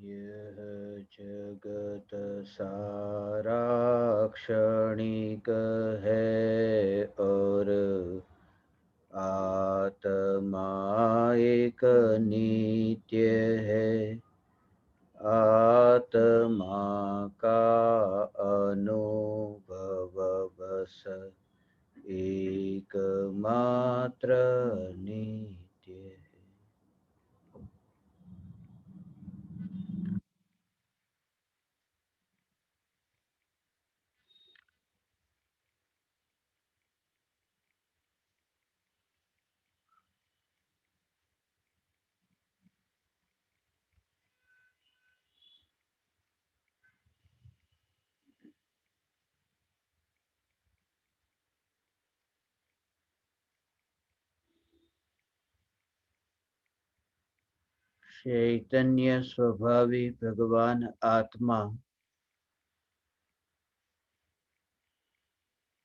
यह जगत सारा क्षणिक है और आत्मा एक नित्य है। आत्मा का अनुभव बस एकमात्र नित्य है। चैतन्य स्वभावी भगवान आत्मा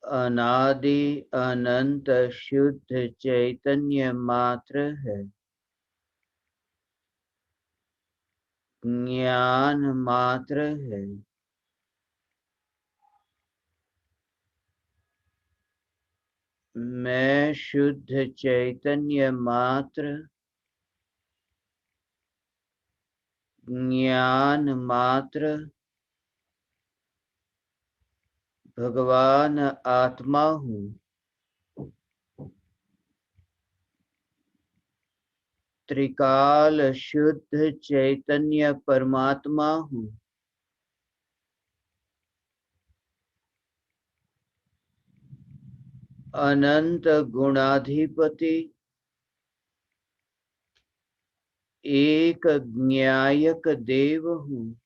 अनादि अनंत शुद्ध चैतन्य मात्र है। ज्ञान मात्र है। मैं शुद्ध चैतन्य मात्र, ज्ञान मात्र, भगवान आत्मा हूँ। त्रिकाल शुद्ध चैतन्य परमात्मा हूँ। अनंत गुणाधिपति, एक ज्ञायक देव हूँ।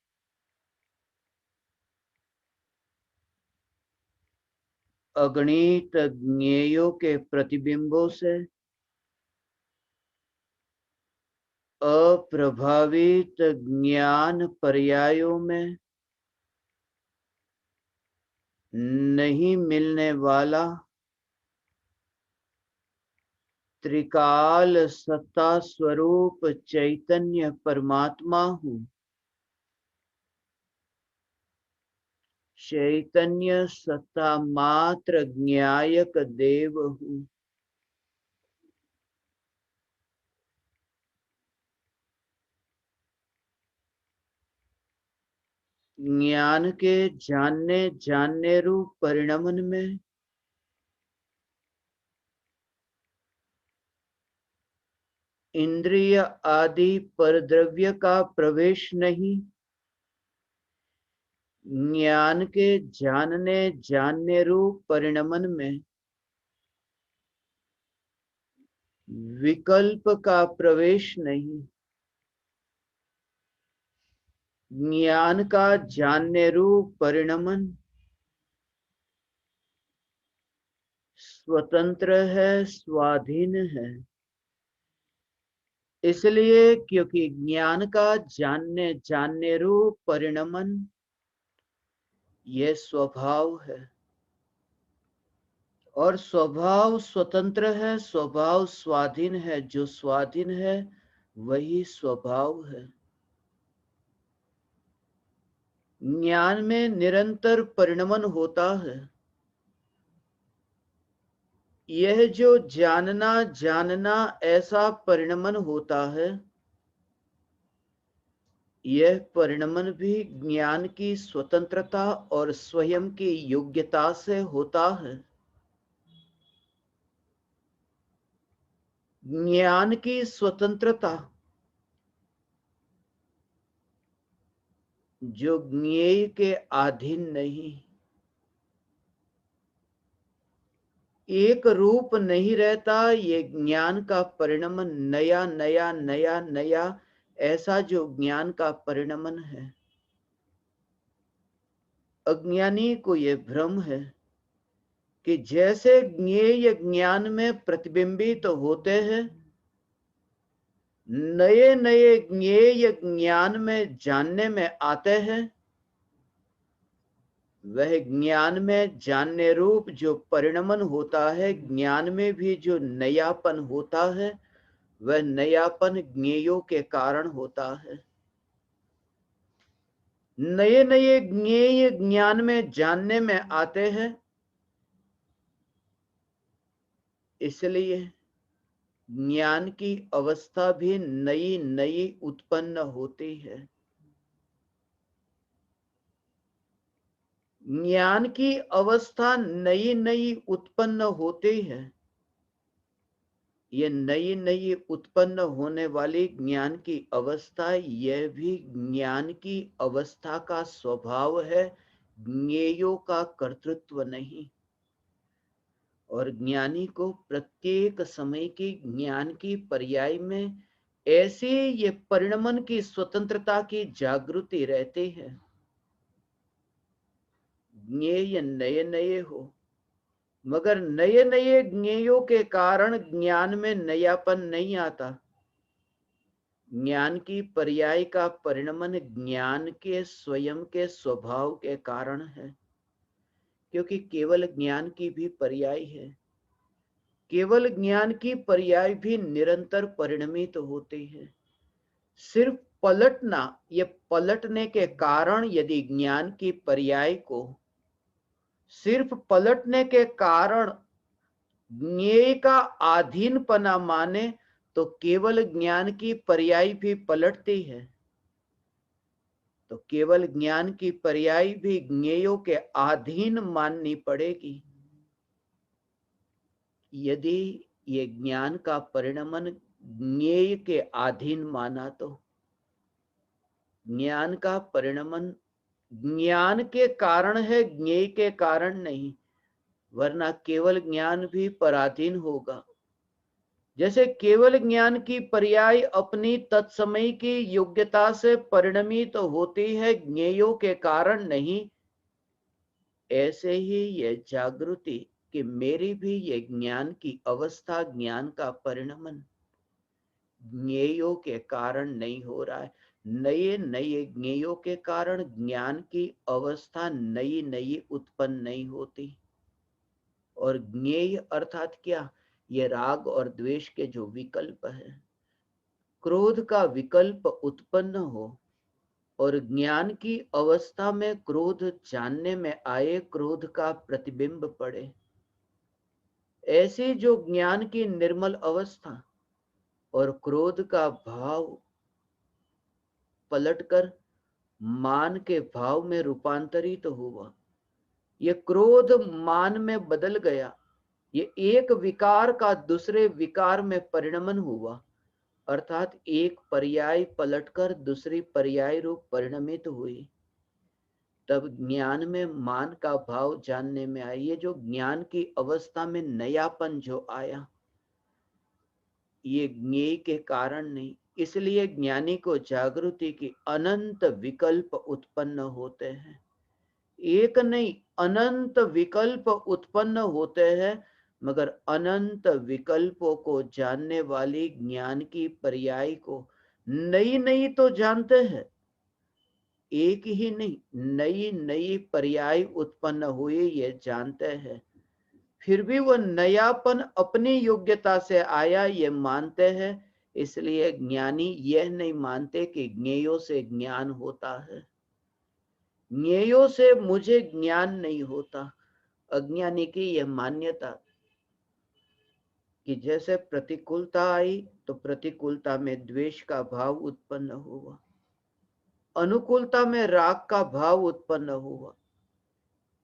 अगणित ज्ञेयों के प्रतिबिंबों से अप्रभावित ज्ञान पर्यायों में नहीं मिलने वाला त्रिकाल सत्ता स्वरूप चैतन्य परमात्मा हूँ। चैतन्य सत्ता मात्र ज्ञायक देव हूँ। ज्ञान के जानने रूप परिणमन में इंद्रिय आदि परद्रव्य का प्रवेश नहीं। ज्ञान के जानने रूप परिणमन में विकल्प का प्रवेश नहीं। ज्ञान का जानने रूप परिणमन स्वतंत्र है, स्वाधीन है। इसलिए क्योंकि ज्ञान का जानने रूप परिणमन यह स्वभाव है और स्वभाव स्वतंत्र है, स्वभाव स्वाधीन है। जो स्वाधीन है वही स्वभाव है। ज्ञान में निरंतर परिणमन होता है। यह जो जानना ऐसा परिणमन होता है, यह परिणमन भी ज्ञान की स्वतंत्रता और स्वयं की योग्यता से होता है। ज्ञान की स्वतंत्रता जो ज्ञेय के अधीन नहीं, एक रूप नहीं रहता। ये ज्ञान का परिणमन नया नया नया नया ऐसा जो ज्ञान का परिणमन है। अज्ञानी को ये भ्रम है कि जैसे ज्ञेय ज्ञान में प्रतिबिंबित तो होते हैं, नए नए ज्ञेय ज्ञान में जानने में आते हैं, वह ज्ञान में जानने रूप जो परिणमन होता है, ज्ञान में भी जो नयापन होता है, वह नयापन ज्ञेयों के कारण होता है। नए नए ज्ञेय ज्ञान में जानने में आते हैं, इसलिए ज्ञान की अवस्था भी नई नई उत्पन्न होती है। ज्ञान की अवस्था नई नई उत्पन्न होती है। ये नई नई उत्पन्न होने वाली ज्ञान की अवस्था, यह भी ज्ञान की अवस्था का स्वभाव है, ज्ञेयों का कर्तृत्व नहीं। और ज्ञानी को प्रत्येक समय की ज्ञान की पर्याय में ऐसी ये परिणमन की स्वतंत्रता की जागृति रहती है। ज्ञेय नए नए हो, मगर नए नए ज्ञेयों के कारण ज्ञान में नयापन नहीं आता। ज्ञान की पर्याय का परिणमन ज्ञान के स्वयं के स्वभाव के कारण है, क्योंकि केवल ज्ञान की भी पर्याय है। केवल ज्ञान की पर्याय भी निरंतर परिणमित होती है। सिर्फ पलटना, ये पलटने के कारण यदि ज्ञान की पर्याय को सिर्फ पलटने के कारण ज्ञेय का अधीनपना माने, तो केवल ज्ञान की पर्याय भी पलटती है। तो केवल ज्ञान की पर्याय भी ज्ञेयों के अधीन माननी पड़ेगी। यदि ये ज्ञान का परिणमन ज्ञेय के अधीन माना, तो ज्ञान का परिणमन ज्ञान के कारण है, ज्ञेय के कारण नहीं, वरना केवल ज्ञान भी पराधीन होगा। जैसे केवल ज्ञान की पर्याय अपनी तत्समय की योग्यता से परिणमित तो होती है, ज्ञेयों के कारण नहीं, ऐसे ही ये जागृति कि मेरी भी ये ज्ञान की अवस्था, ज्ञान का परिणमन ज्ञेयों के कारण नहीं हो रहा है। नए नए ज्ञेयों के कारण ज्ञान की अवस्था नई नई उत्पन्न नहीं होती। और ज्ञेय अर्थात क्या? ये राग और द्वेष के जो विकल्प है, क्रोध का विकल्प उत्पन्न हो और ज्ञान की अवस्था में क्रोध जानने में आए, क्रोध का प्रतिबिंब पड़े, ऐसी जो ज्ञान की निर्मल अवस्था और क्रोध का भाव पलटकर मान के भाव में रूपांतरित हुआ, ये क्रोध मान में बदल गया, ये एक विकार का दूसरे विकार में परिणमन हुआ, अर्थात एक पर्याय पलटकर दूसरी पर्याय रूप परिणमित हुई। तब ज्ञान में मान का भाव जानने में आया। ये जो ज्ञान की अवस्था में नयापन जो आया, ये ज्ञेय के कारण नहीं। इसलिए ज्ञानी को जागृति की अनंत विकल्प उत्पन्न होते हैं। एक नहीं, अनंत विकल्प उत्पन्न होते हैं, मगर अनंत विकल्पों को जानने वाली ज्ञान की पर्याय को नई नई तो जानते हैं, एक ही नहीं, नई नई पर्याय उत्पन्न हुए ये जानते हैं। फिर भी वो नयापन अपनी योग्यता से आया ये मानते हैं। इसलिए ज्ञानी यह नहीं मानते कि ज्ञेयों से ज्ञान होता है, ज्ञेयों से मुझे ज्ञान नहीं होता। अज्ञानी की यह मान्यता कि जैसे प्रतिकूलता आई तो प्रतिकूलता में द्वेष का भाव उत्पन्न हुआ, अनुकूलता में राग का भाव उत्पन्न हुआ।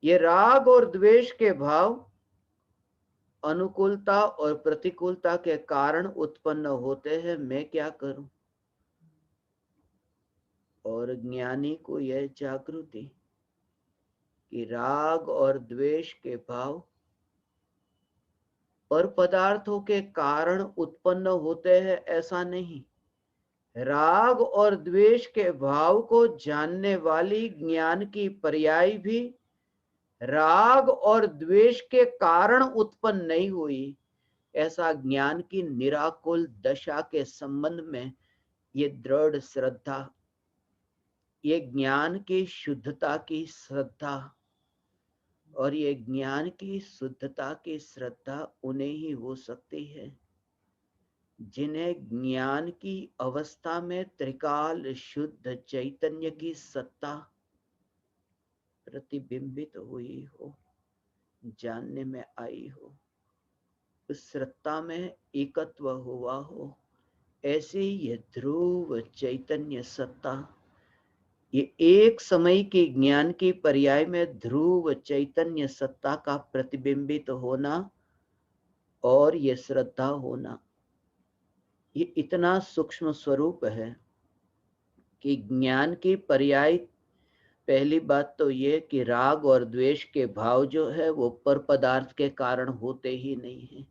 ये राग और द्वेष के भाव अनुकूलता और प्रतिकूलता के कारण उत्पन्न होते हैं, मैं क्या करूं? और ज्ञानी को यह जागृति कि राग और द्वेष के भाव और पदार्थों के कारण उत्पन्न होते हैं, ऐसा नहीं। राग और द्वेष के भाव को जानने वाली ज्ञान की पर्याय भी राग और द्वेष के कारण उत्पन्न नहीं हुई, ऐसा ज्ञान की निराकुल दशा के संबंध में ये दृढ़ श्रद्धा, ये ज्ञान की शुद्धता की श्रद्धा, और ये ज्ञान की शुद्धता की श्रद्धा उन्हें ही हो सकती है जिन्हें ज्ञान की अवस्था में त्रिकाल शुद्ध चैतन्य की सत्ता प्रतिबिंबित हुई हो, जानने में आई हो, उस श्रद्धा में एकत्व हुआ हो, ऐसे ये ध्रुव चैतन्य सत्ता, ये एक समय के ज्ञान की पर्याय में ध्रुव चैतन्य सत्ता का प्रतिबिंबित होना और ये श्रद्धा होना, ये इतना सूक्ष्म स्वरूप है कि ज्ञान की पर्याय, पहली बात तो ये कि राग और द्वेष के भाव जो है वो पर पदार्थ के कारण होते ही नहीं है।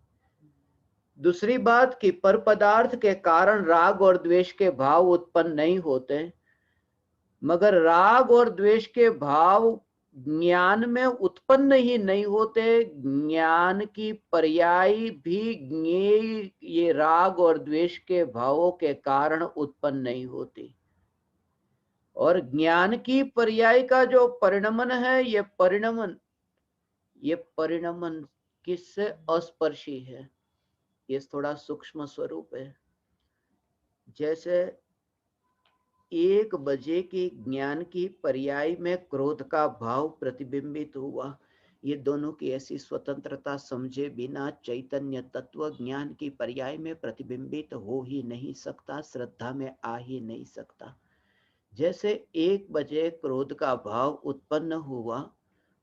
दूसरी बात कि पर पदार्थ के कारण राग और द्वेष के भाव उत्पन्न नहीं होते, मगर राग और द्वेष के भाव ज्ञान में उत्पन्न ही नहीं होते, ज्ञान की पर्याय भी ज्ञेय ये राग और द्वेष के भावों के कारण उत्पन्न नहीं होती। और ज्ञान की पर्याय का जो परिणमन है, ये परिणमन किससे अस्पर्शी है, ये थोड़ा सूक्ष्म स्वरूप है। जैसे 1 बजे की ज्ञान की पर्याय में क्रोध का भाव प्रतिबिंबित हुआ, ये दोनों की ऐसी स्वतंत्रता समझे बिना चैतन्य तत्व ज्ञान की पर्याय में प्रतिबिंबित हो ही नहीं सकता, श्रद्धा में आ ही नहीं सकता। जैसे 1 बजे क्रोध का भाव उत्पन्न हुआ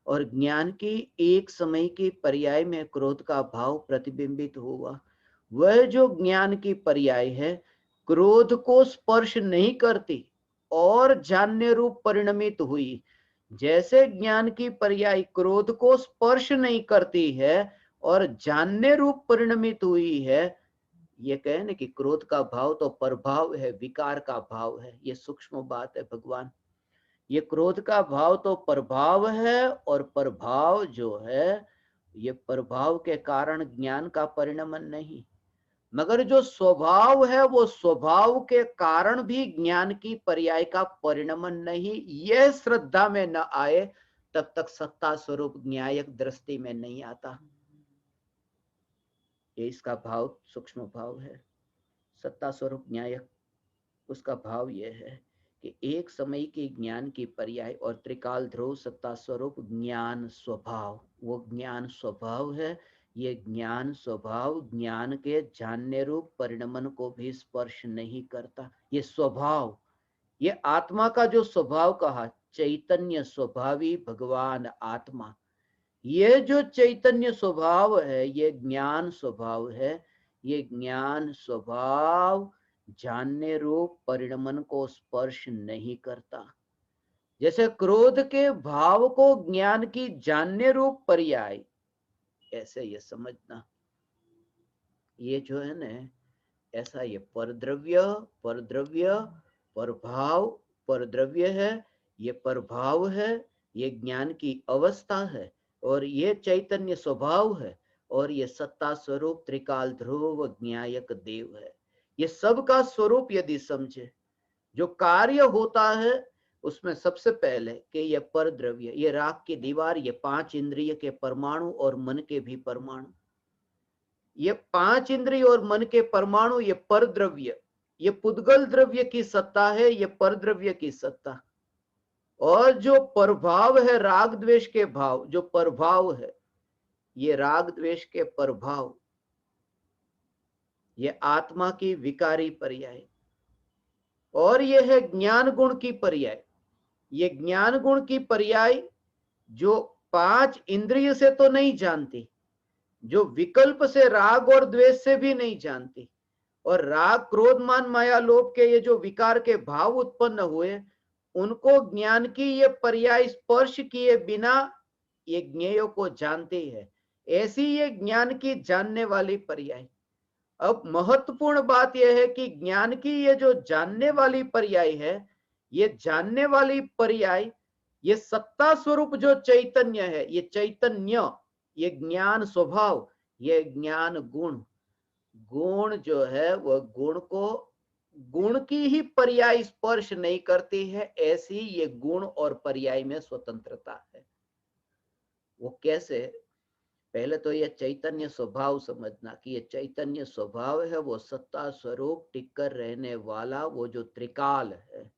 और ज्ञान की एक समय की पर्याय में क्रोध का भाव प्रतिबिंबित हुआ, वह जो ज्ञान की पर्याय है क्रोध को स्पर्श नहीं करती और जानने रूप परिणमित हुई। जैसे ज्ञान की पर्याय क्रोध को स्पर्श नहीं करती है और जानने रूप परिणमित हुई है, ये कहे ना कि क्रोध का भाव तो प्रभाव है, विकार का भाव है, ये सूक्ष्म बात है भगवान। ये क्रोध का भाव तो प्रभाव है और प्रभाव जो है ये प्रभाव के कारण ज्ञान का परिणमन नहीं, मगर जो स्वभाव है वो स्वभाव के कारण भी ज्ञान की पर्याय का परिणमन नहीं। यह श्रद्धा में न आए तब तक सत्ता स्वरूप न्यायिक दृष्टि में नहीं आता। ये इसका भाव सूक्ष्म भाव है। सत्ता स्वरूप न्यायिक, उसका भाव यह है कि एक समय के ज्ञान की पर्याय और त्रिकाल ध्रुव सत्ता स्वरूप ज्ञान स्वभाव, वो ज्ञान स्वभाव है। ये ज्ञान स्वभाव ज्ञान के जानने रूप परिणमन को भी स्पर्श नहीं करता। ये स्वभाव, ये आत्मा का जो स्वभाव कहा, चैतन्य स्वभावी भगवान आत्मा, ये जो चैतन्य स्वभाव है ये ज्ञान स्वभाव है। ये ज्ञान स्वभाव जानने रूप परिणमन को स्पर्श नहीं करता। जैसे क्रोध के भाव को ज्ञान की जानने रूप पर्याय, ऐसे ये समझना, ये जो है ना, ऐसा ये परद्रव्य परद्रव्य प्रभाव, परद्रव्य है, ये प्रभाव है, ये ज्ञान की अवस्था है और ये चैतन्य स्वभाव है और ये सत्ता स्वरूप त्रिकाल ध्रुव ज्ञायक देव है। ये सब का स्वरूप यदि समझे, जो कार्य होता है उसमें सबसे पहले कि ये परद्रव्य, ये राख की दीवार, ये 5 इंद्रिय के परमाणु और मन के भी परमाणु, ये 5 इंद्रिय और मन के परमाणु, ये परद्रव्य, ये पुद्गल द्रव्य की सत्ता है, ये परद्रव्य की सत्ता। और जो प्रभाव है राग द्वेष के भाव, जो प्रभाव है ये राग द्वेष के प्रभाव, ये आत्मा की विकारी पर्याय। और ये है ज्ञान गुण की पर्याय। ये ज्ञान गुण की पर्याय जो 5 इंद्रिय से तो नहीं जानती, जो विकल्प से राग और द्वेष से भी नहीं जानती, और राग क्रोध मान माया लोभ के ये जो विकार के भाव उत्पन्न हुए, उनको ज्ञान की ये पर्याय स्पर्श किए बिना ये ज्ञेयों को जानती है। ऐसी ये ज्ञान की जानने वाली पर्याय। अब महत्वपूर्ण बात यह है कि ज्ञान की ये जो जानने वाली पर्याय है, ये जानने वाली पर्याय, ये सत्ता स्वरूप जो चैतन्य है, ये चैतन्य, ये ज्ञान स्वभाव, ये ज्ञान गुण, गुण जो है वह गुण को, गुण की ही पर्याय स्पर्श नहीं करती है। ऐसी ये गुण और पर्याय में स्वतंत्रता है। वो कैसे? पहले तो ये चैतन्य स्वभाव समझना कि ये चैतन्य स्वभाव है वो सत्ता स्वरूप टिककर रहने वाला, वो जो त्रिकाल है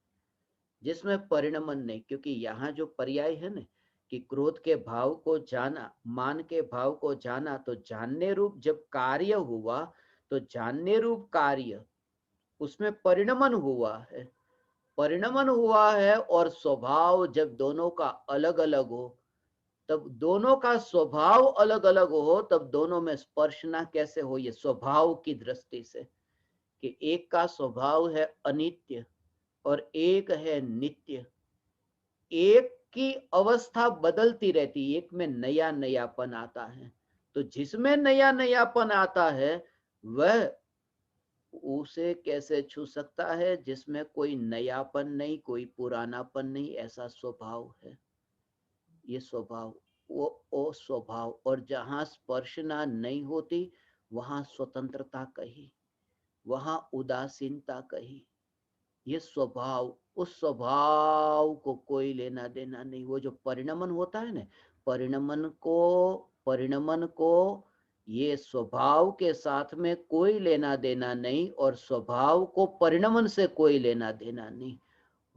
जिसमें परिणमन नहीं, क्योंकि यहाँ जो पर्याय है ना, कि क्रोध के भाव को जाना, मान के भाव को जाना, तो जानने रूप जब कार्य हुआ तो जानने रूप कार्य उसमें परिणमन हुआ है, परिणमन हुआ है। और स्वभाव जब दोनों का अलग अलग हो, तब दोनों का स्वभाव अलग अलग हो, तब दोनों में स्पर्शना कैसे हो, ये स्वभाव की दृष्टि से, कि एक का स्वभाव है अनित्य और एक है नित्य। एक की अवस्था बदलती रहती है, एक में नया नयापन आता है। तो जिसमें नया नयापन आता है वह उसे कैसे छू सकता है जिसमें कोई नयापन नहीं, कोई पुरानापन नहीं, ऐसा स्वभाव है। ये स्वभाव वो स्वभाव, और जहां स्पर्शना नहीं होती वहां स्वतंत्रता कही, वहां उदासीनता कही। ये स्वभाव, उस स्वभाव को कोई लेना देना नहीं। वो जो परिणमन होता है ना, परिणमन को ये स्वभाव के साथ में कोई लेना देना नहीं, और स्वभाव को परिणमन से कोई लेना देना नहीं।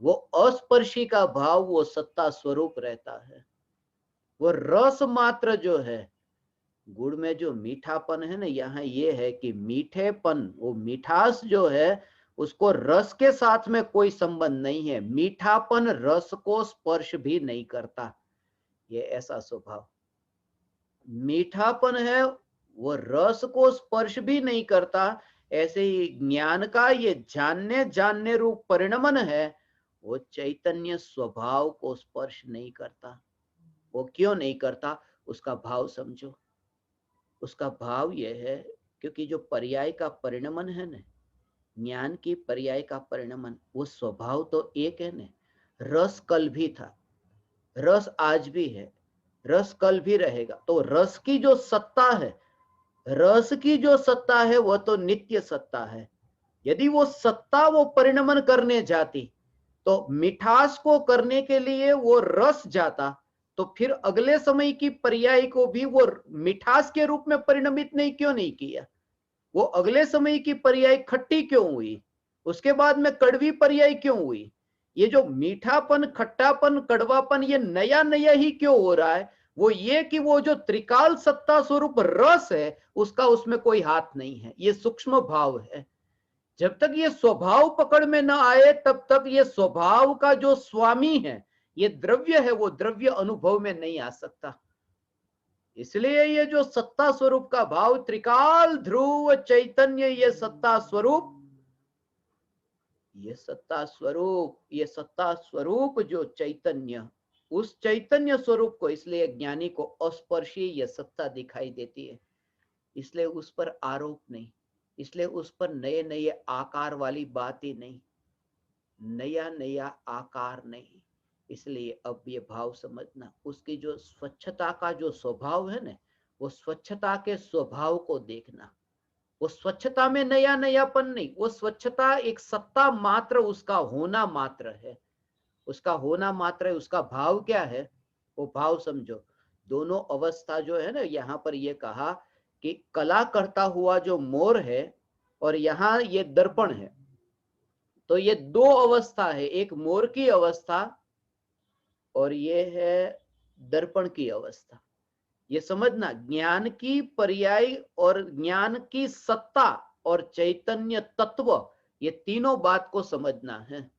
वो अस्पर्शी का भाव वो सत्ता स्वरूप रहता है। वो रस मात्र जो है, गुड़ में जो मीठापन है ना, यहाँ ये है कि मीठेपन, वो मिठास जो है उसको रस के साथ में कोई संबंध नहीं है। मीठापन रस को स्पर्श भी नहीं करता, ये ऐसा स्वभाव। मीठापन है वो रस को स्पर्श भी नहीं करता। ऐसे ही ज्ञान का ये जानने जानने रूप परिणमन है, वो चैतन्य स्वभाव को स्पर्श नहीं करता। वो क्यों नहीं करता, उसका भाव समझो। उसका भाव यह है क्योंकि जो पर्याय का परिणमन है न, ज्ञान की पर्याय का परिणमन, वो स्वभाव तो एक है न। रस कल भी था, रस आज भी है, रस कल भी रहेगा। तो रस की जो सत्ता है, रस की जो सत्ता है वह तो नित्य सत्ता है। यदि वो सत्ता वो परिणमन करने जाती तो मिठास को करने के लिए वो रस जाता, तो फिर अगले समय की पर्याय को भी वो मिठास के रूप में परिणमित नहीं क्यों नहीं किया। वो अगले समय की पर्याय खट्टी क्यों हुई, उसके बाद में कड़वी पर्याय क्यों हुई। ये जो मीठापन, खट्टापन, कड़वापन, ये नया नया ही क्यों हो रहा है, वो ये कि वो जो त्रिकाल सत्ता स्वरूप रस है उसका उसमें कोई हाथ नहीं है। ये सूक्ष्म भाव है। जब तक ये स्वभाव पकड़ में न आए तब तक ये स्वभाव का जो स्वामी है, ये द्रव्य है, वो द्रव्य अनुभव में नहीं आ सकता। इसलिए ये जो सत्ता स्वरूप का भाव, त्रिकाल ध्रुव चैतन्य, ये सत्ता स्वरूप, ये सत्ता स्वरूप, ये सत्ता स्वरूप जो चैतन्य, उस चैतन्य स्वरूप को, इसलिए ज्ञानी को अस्पर्शी ये सत्ता दिखाई देती है। इसलिए उस पर आरोप नहीं, इसलिए उस पर नए नए आकार वाली बात ही नहीं, नया नया आकार नहीं। इसलिए अब ये भाव समझना, उसकी जो स्वच्छता का जो स्वभाव है ना, वो स्वच्छता के स्वभाव को देखना। वो स्वच्छता में नया नयापन नहीं, वो स्वच्छता एक सत्ता मात्र, उसका होना मात्र है, उसका होना मात्र है। उसका भाव क्या है, वो भाव समझो। दोनों अवस्था जो है ना, यहाँ पर ये कहा कि कला करता हुआ जो मोर है और यहाँ ये दर्पण है, तो ये दो अवस्था है, एक मोर की अवस्था और ये है दर्पण की अवस्था। ये समझना, ज्ञान की पर्याय और ज्ञान की सत्ता और चैतन्य तत्व, ये तीनों बात को समझना है।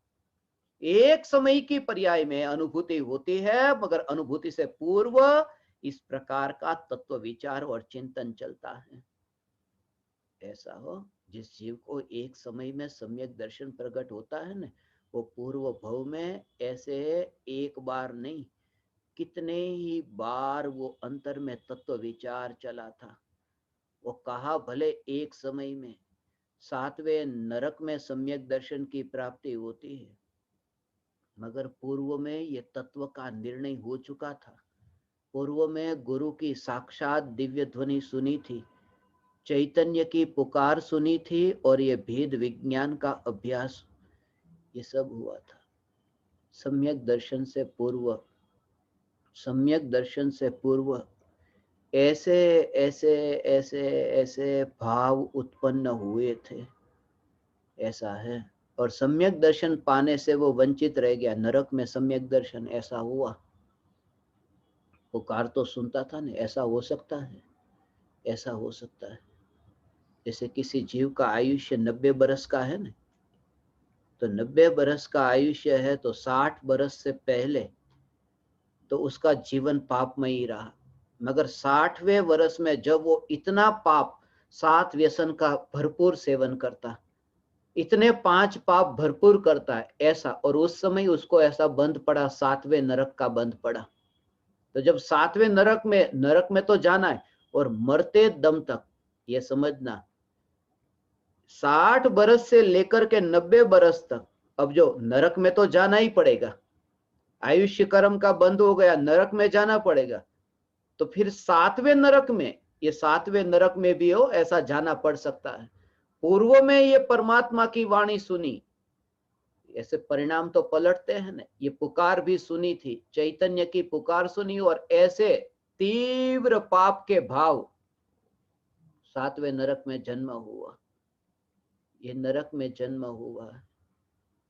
एक समय की पर्याय में अनुभूति होती है, मगर अनुभूति से पूर्व इस प्रकार का तत्व विचार और चिंतन चलता है। ऐसा हो जिस जीव को एक समय में सम्यक दर्शन प्रकट होता है ना, वो पूर्व भव में ऐसे एक बार नहीं, कितने ही बार वो अंतर में तत्व विचार चला था। वो कहा भले एक समय में 7वें नरक में सम्यक दर्शन की प्राप्ति होती है, मगर पूर्व में ये तत्व का निर्णय हो चुका था। पूर्व में गुरु की साक्षात दिव्य ध्वनि सुनी थी, चैतन्य की पुकार सुनी थी, और ये भेद विज्ञान का अभ्यास, ये सब हुआ था सम्यक दर्शन से पूर्व। सम्यक दर्शन से पूर्व ऐसे ऐसे ऐसे ऐसे भाव उत्पन्न हुए थे, ऐसा है। और सम्यक दर्शन पाने से वो वंचित रह गया, नरक में सम्यक दर्शन, ऐसा हुआ। पुकार तो सुनता था ना। ऐसा हो सकता है, ऐसा हो सकता है। जैसे किसी जीव का आयुष्य 90 बरस का है ना, तो 90 बरस का आयुष्य है तो 60 बरस से पहले तो उसका जीवन पापमयी रहा। मगर 60वें वर्ष में जब वो इतना पाप, 7 व्यसन का भरपूर सेवन करता, इतने 5 पाप भरपूर करता है ऐसा, और उस समय उसको ऐसा बंद पड़ा, 7वें नरक का बंद पड़ा। तो जब 7वें नरक में तो जाना है, और मरते दम तक ये समझना, 60 बरस से लेकर के 90 बरस तक, अब जो नरक में तो जाना ही पड़ेगा, आयुष्य कर्म का बंद हो गया, नरक में जाना पड़ेगा। तो फिर 7वें नरक में, ये 7वें नरक में भी हो ऐसा जाना पड़ सकता है। पूर्व में ये परमात्मा की वाणी सुनी, ऐसे परिणाम तो पलटते हैं ना। ये पुकार भी सुनी थी, चैतन्य की पुकार सुनी, और ऐसे तीव्र पाप के भाव 7वें नरक में जन्म हुआ। ये नरक में जन्म हुआ,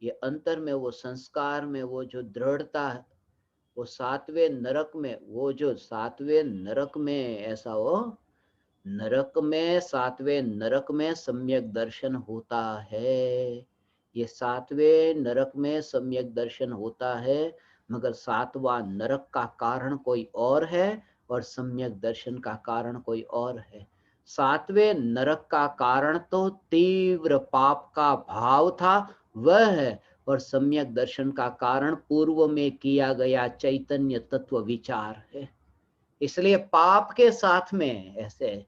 ये अंतर में वो संस्कार में वो जो दृढ़ता है, वो 7वें नरक में, वो जो 7वें नरक में ऐसा हो, नरक में 7वें नरक में सम्यक दर्शन होता है। ये 7वें नरक में सम्यक दर्शन होता है, मगर 7वां नरक का कारण कोई और है और सम्यक दर्शन का कारण कोई और है। 7वें नरक का कारण तो तीव्र पाप का भाव था, वह है, और सम्यक दर्शन का कारण पूर्व में किया गया चैतन्य तत्व विचार है। इसलिए पाप के साथ में ऐसे,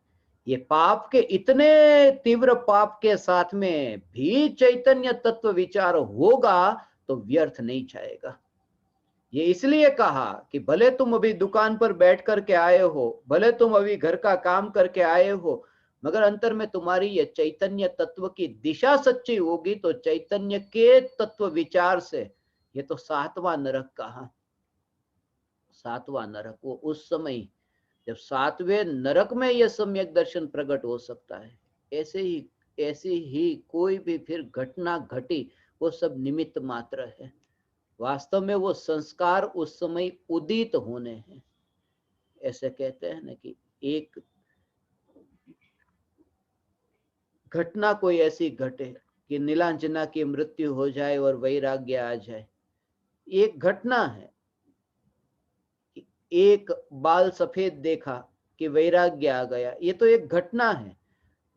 ये पाप के इतने तीव्र पाप के साथ में भी चैतन्य तत्व विचार होगा तो व्यर्थ नहीं जाएगा। ये इसलिए कहा कि भले तुम अभी दुकान पर बैठ करके आए हो, भले तुम अभी घर का काम करके आए हो, मगर अंतर में तुम्हारी ये चैतन्य तत्व की दिशा सच्ची होगी तो चैतन्य के तत्व विचार से, ये तो 7वां नरक कहा, 7वां नरक, वो उस समय जब 7वें नरक में यह सम्यक दर्शन प्रकट हो सकता है। ऐसे ही कोई भी फिर घटना घटी, वो सब निमित्त मात्र है। वास्तव में वो संस्कार उस समय उदित होने हैं। ऐसे कहते हैं ना कि एक घटना कोई ऐसी घटे कि नीलांजना की मृत्यु हो जाए और वैराग्य आ जाए, एक घटना है। एक बाल सफेद देखा कि वैराग्य आ गया, ये तो एक घटना है।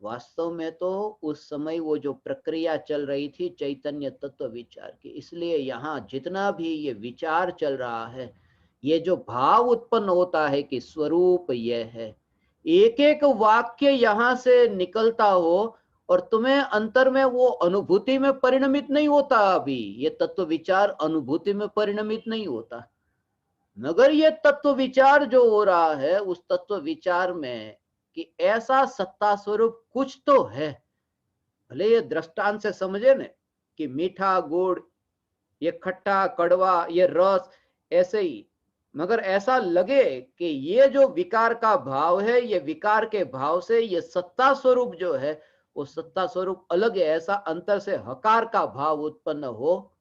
वास्तव में तो उस समय वो जो प्रक्रिया चल रही थी चैतन्य तत्व विचार की। इसलिए यहाँ जितना भी ये विचार चल रहा है, ये जो भाव उत्पन्न होता है कि स्वरूप यह है, एक एक वाक्य यहाँ से निकलता हो और तुम्हें अंतर में वो अनुभूति में परिणमित नहीं होता। अभी ये तत्व विचार अनुभूति में परिणमित नहीं होता, मगर ये तत्व विचार जो हो रहा है उस तत्व विचार में कि ऐसा सत्ता स्वरूप कुछ तो है। भले ये दृष्टांत से समझे न कि मीठा गुड़, ये खट्टा कड़वा, ये रस, ऐसे ही, मगर ऐसा लगे कि ये जो विकार का भाव है, ये विकार के भाव से ये सत्ता स्वरूप जो है वो सत्ता स्वरूप अलग है, ऐसा अंतर से हकार का भाव उत्पन्न हो,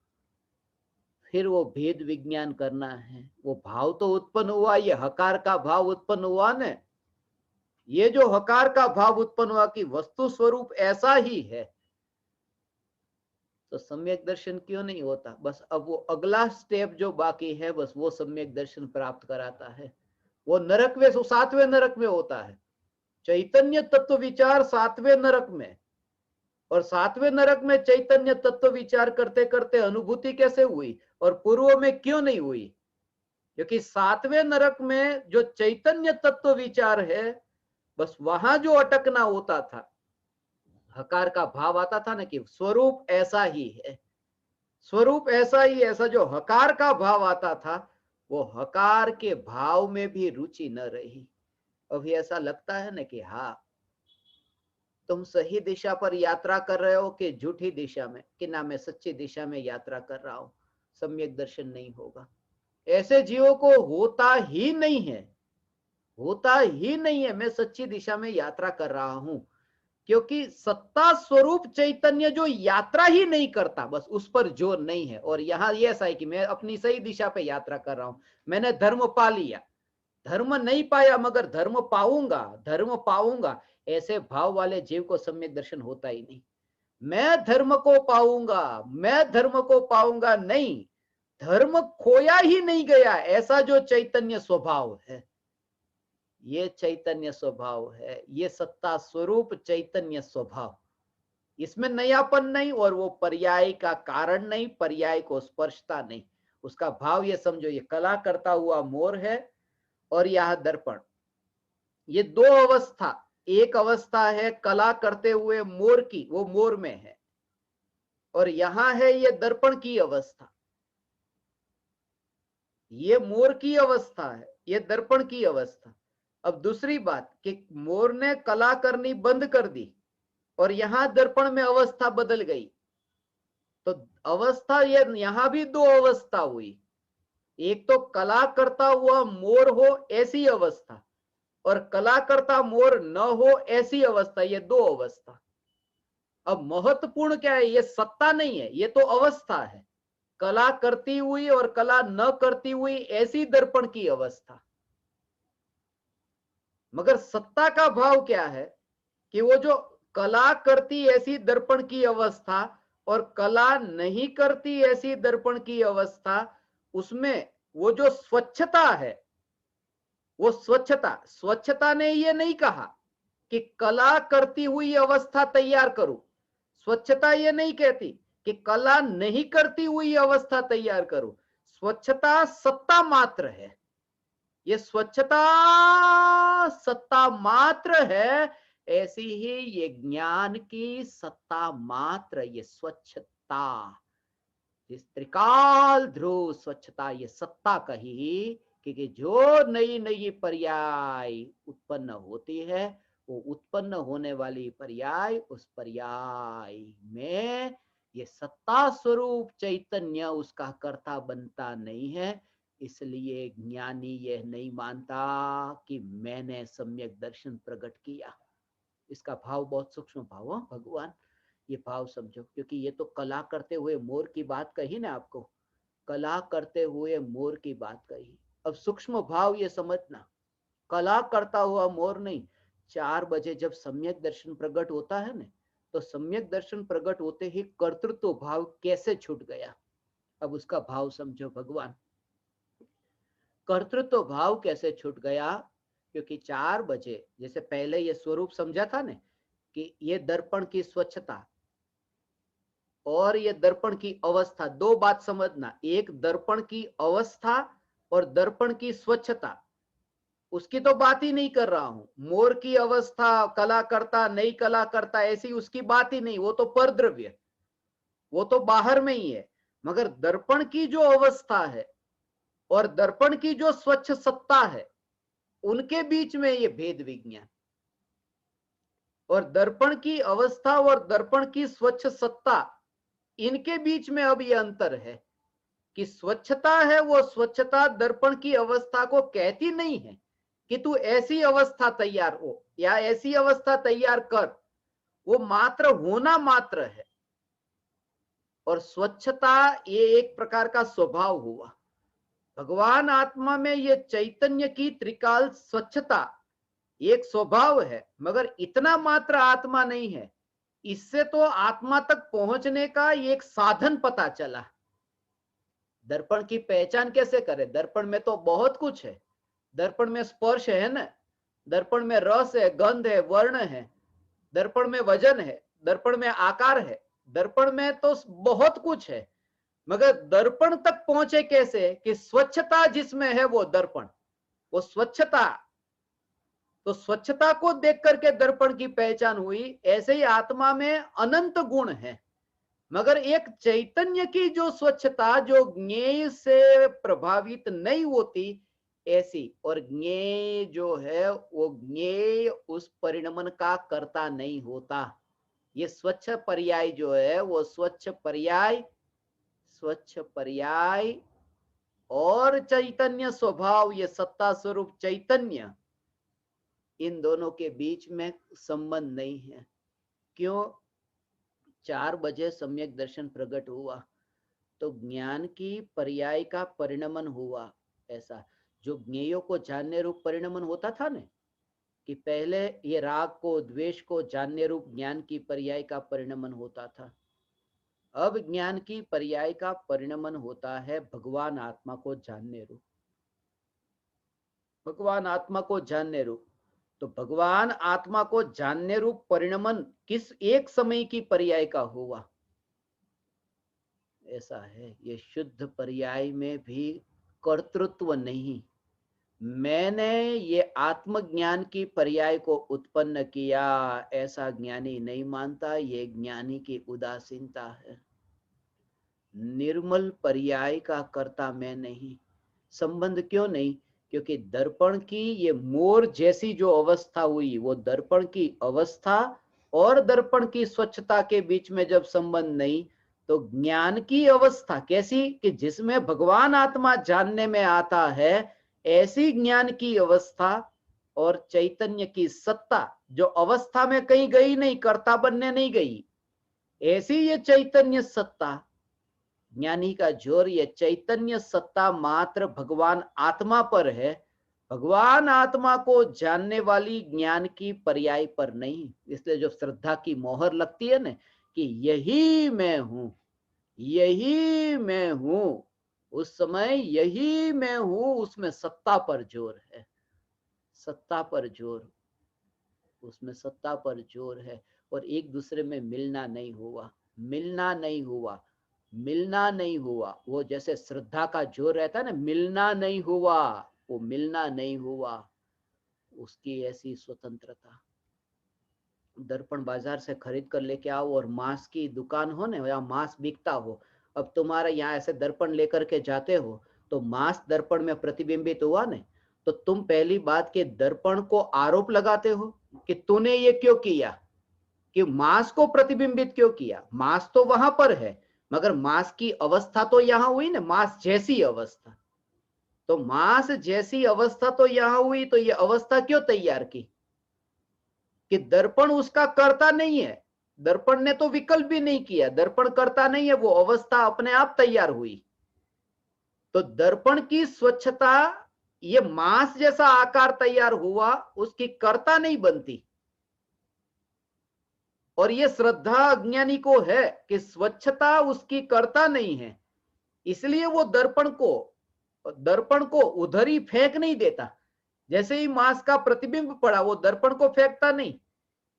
फिर वो भेद विज्ञान करना है। वो भाव तो उत्पन्न हुआ, ये हकार का भाव उत्पन्न हुआ न, ये जो हकार का भाव उत्पन्न हुआ कि वस्तु स्वरूप ऐसा ही है, तो सम्यक दर्शन क्यों नहीं होता। बस अब वो अगला स्टेप जो बाकी है, बस वो सम्यक दर्शन प्राप्त कराता है। वो नरक में, 7वें नरक में होता है चैतन्य तत्व विचार, 7वें नरक में। और 7वें नरक में चैतन्य तत्व विचार करते करते अनुभूति कैसे हुई और पूर्व में क्यों नहीं हुई, क्योंकि 7वें नरक में जो चैतन्य तत्व विचार है, बस वहां जो अटकना होता था, हकार का भाव आता था ना कि स्वरूप ऐसा ही है, स्वरूप ऐसा ही, ऐसा जो हकार का भाव आता था, वो हकार के भाव में भी रुचि न रही। अभी ऐसा लगता है ना कि हाँ, तुम सही दिशा पर यात्रा कर रहे हो कि झूठी दिशा में, कि ना मैं सच्ची दिशा में यात्रा कर रहा हूं, सम्यक दर्शन नहीं होगा। ऐसे जीवों को होता ही नहीं है, होता ही नहीं है मैं सच्ची दिशा में यात्रा कर रहा हूं, क्योंकि सत्ता स्वरूप चैतन्य जो यात्रा ही नहीं करता, बस उस पर जोर नहीं है। और यहां ये ऐसा है कि मैं अपनी सही दिशा पे यात्रा कर रहा हूं, मैंने धर्म पा लिया, धर्म नहीं पाया मगर धर्म पाऊंगा, धर्म पाऊंगा, ऐसे भाव वाले जीव को सम्यक दर्शन होता ही नहीं। मैं धर्म को पाऊंगा, मैं धर्म को पाऊंगा नहीं, धर्म खोया ही नहीं गया, ऐसा जो चैतन्य स्वभाव है, ये चैतन्य स्वभाव है, ये सत्ता स्वरूप चैतन्य स्वभाव। इसमें नयापन नहीं और वो पर्याय का कारण नहीं, पर्याय को स्पर्शता नहीं। उसका भाव ये समझो, ये कला करता हुआ मोर है और यह दर्पण, ये दो अवस्था, एक अवस्था है कला करते हुए मोर की, वो मोर में है, और यहां है ये दर्पण की अवस्था। ये मोर की अवस्था है, ये दर्पण की अवस्था। अब दूसरी बात कि मोर ने कला करनी बंद कर दी और यहां दर्पण में अवस्था बदल गई, तो अवस्था ये यहां भी दो अवस्था हुई। एक तो कला करता हुआ मोर हो ऐसी अवस्था, और कला करता मोर न हो ऐसी अवस्था, ये दो अवस्था। अब महत्वपूर्ण क्या है, ये सत्ता नहीं है, ये तो अवस्था है। कला करती हुई और कला न करती हुई ऐसी दर्पण की अवस्था। मगर सत्ता का भाव क्या है कि वो जो कला करती ऐसी दर्पण की अवस्था और कला नहीं करती ऐसी दर्पण की अवस्था, उसमें वो जो स्वच्छता है, वो स्वच्छता, स्वच्छता ने ये नहीं कहा कि कला करती हुई अवस्था तैयार करो, स्वच्छता ये नहीं कहती कि कला नहीं करती हुई अवस्था तैयार करो। स्वच्छता सत्ता मात्र है, ये स्वच्छता सत्ता मात्र है। ऐसी ही ये ज्ञान की सत्ता मात्र, ये स्वच्छता, इस त्रिकाल ध्रुव स्वच्छता, ये सत्ता कही, क्योंकि जो नई नई पर्याय उत्पन्न होती है, वो उत्पन्न होने वाली पर्याय, उस पर्याय में ये सत्ता स्वरूप चैतन्य उसका कर्ता बनता नहीं है। इसलिए ज्ञानी यह नहीं मानता कि मैंने सम्यक दर्शन प्रकट किया। इसका भाव बहुत सूक्ष्म भाव है भगवान, ये भाव समझो, क्योंकि ये तो कला करते हुए मोर की बात कही ना आपको, कला करते हुए मोर की बात कही। अब सूक्ष्म भाव ये समझना, कला करता हुआ मोर नहीं। 4 बजे जब सम्यक दर्शन प्रकट होता है ना, तो सम्यक दर्शन प्रकट होते ही कर्तृत्व भाव कैसे छूट गया। अब उसका भाव समझो भगवान, कर्तृत्व भाव कैसे छूट गया, क्योंकि 4 बजे जैसे पहले ये स्वरूप समझा था ना कि ये दर्पण की स्वच्छता और ये दर्पण की अवस्था, दो बात समझना, एक दर्पण की अवस्था और दर्पण की स्वच्छता, उसकी तो बात ही नहीं कर रहा हूं। मोर की अवस्था, कला करता नहीं कला करता, ऐसी उसकी बात ही नहीं, वो तो परद्रव्य, वो तो बाहर में ही है। मगर दर्पण की जो अवस्था है और दर्पण की जो स्वच्छ सत्ता है, उनके बीच में ये भेद विज्ञान, और दर्पण की अवस्था और दर्पण की स्वच्छ सत्ता, इनके बीच में अब ये अंतर है कि स्वच्छता है, वो स्वच्छता दर्पण की अवस्था को कहती नहीं है कि तू ऐसी अवस्था तैयार हो या ऐसी अवस्था तैयार कर, वो मात्र होना मात्र है। और स्वच्छता ये एक प्रकार का स्वभाव हुआ। भगवान आत्मा में ये चैतन्य की त्रिकाल स्वच्छता एक स्वभाव है, मगर इतना मात्र आत्मा नहीं है, इससे तो आत्मा तक पहुंचने का एक साधन पता चला। दर्पण की पहचान कैसे करें, दर्पण में तो बहुत कुछ है। दर्पण में स्पर्श है ना, दर्पण में रस है, गंध है, वर्ण है, दर्पण में वजन है, दर्पण में आकार है, दर्पण में तो बहुत कुछ है। मगर दर्पण तक पहुंचे कैसे कि स्वच्छता जिसमें है वो दर्पण, वो स्वच्छता, तो स्वच्छता को देख करके दर्पण की पहचान हुई। ऐसे ही आत्मा में अनंत गुण है, मगर एक चैतन्य की जो स्वच्छता जो ज्ञेय से प्रभावित नहीं होती ऐसी, और ज्ञेय जो है वो ज्ञेय उस परिणमन का कर्ता नहीं होता। ये स्वच्छ पर्याय जो है वो स्वच्छ पर्याय, स्वच्छ पर्याय और चैतन्य स्वभाव, ये सत्ता स्वरूप चैतन्य, इन दोनों के बीच में संबंध नहीं है। क्यों? 4 बजे सम्यक दर्शन प्रकट हुआ तो ज्ञान की पर्याय का परिणमन हुआ। ऐसा जो ज्ञेयों को जानने रूप परिणमन होता था ना, कि पहले ये राग को द्वेष को जानने रूप ज्ञान की पर्याय का परिणमन होता था। अब ज्ञान की पर्याय का परिणमन होता है भगवान आत्मा को जानने रूप, भगवान आत्मा को जानने रूप। तो भगवान आत्मा को जानने रूप परिणमन किस एक समय की पर्याय का हुआ? ऐसा है, ये शुद्ध पर्याय में भी कर्तृत्व नहीं। मैंने ये आत्मज्ञान की पर्याय को उत्पन्न किया, ऐसा ज्ञानी नहीं मानता। ये ज्ञानी की उदासीनता है। निर्मल पर्याय का कर्ता मैं नहीं। संबंध क्यों नहीं? क्योंकि दर्पण की ये मोर जैसी जो अवस्था हुई, वो दर्पण की अवस्था और दर्पण की स्वच्छता के बीच में जब संबंध नहीं, तो ज्ञान की अवस्था कैसी कि जिसमें भगवान आत्मा जानने में आता है, ऐसी ज्ञान की अवस्था और चैतन्य की सत्ता जो अवस्था में कहीं गई नहीं, कर्ता बनने नहीं गई, ऐसी ये चैतन्य सत्ता, ज्ञानी का जोर ये चैतन्य सत्ता मात्र भगवान आत्मा पर है, भगवान आत्मा को जानने वाली ज्ञान की पर्याय पर नहीं। इसलिए जो श्रद्धा की मोहर लगती है ना कि यही मैं हूं, यही मैं हूं, उस समय यही मैं हूं, उसमें सत्ता पर जोर है, सत्ता पर जोर, उसमें सत्ता पर जोर है। और एक दूसरे में मिलना नहीं हुआ, मिलना नहीं हुआ, मिलना नहीं हुआ। वो जैसे श्रद्धा का जोर रहता है ना, मिलना नहीं हुआ, वो मिलना नहीं हुआ, उसकी ऐसी स्वतंत्रता। दर्पण बाजार से खरीद कर लेके आओ और मांस की दुकान हो ना, या मांस बिकता हो, अब तुम्हारे यहाँ ऐसे दर्पण लेकर के जाते हो तो मांस दर्पण में प्रतिबिंबित हुआ ना, तो तुम पहली बात के दर्पण को आरोप लगाते हो कि तूने ये क्यों किया, कि मांस को प्रतिबिंबित क्यों किया। मांस तो वहां पर है, मगर मांस की अवस्था तो यहां हुई ना, मांस जैसी अवस्था। तो मांस जैसी अवस्था तो यहां हुई, तो ये अवस्था क्यों तैयार की कि दर्पण उसका कर्ता नहीं है, दर्पण ने तो विकल्प भी नहीं किया, दर्पण कर्ता नहीं है, वो अवस्था अपने आप तैयार हुई। तो दर्पण की स्वच्छता, ये मांस जैसा आकार तैयार हुआ, उसकी कर्ता नहीं बनती। और ये श्रद्धा अज्ञानी को है कि स्वच्छता उसकी कर्ता नहीं है, इसलिए वो दर्पण को उधर ही फेंक नहीं देता। जैसे ही मांस का प्रतिबिंब पड़ा, वो दर्पण को फेंकता नहीं,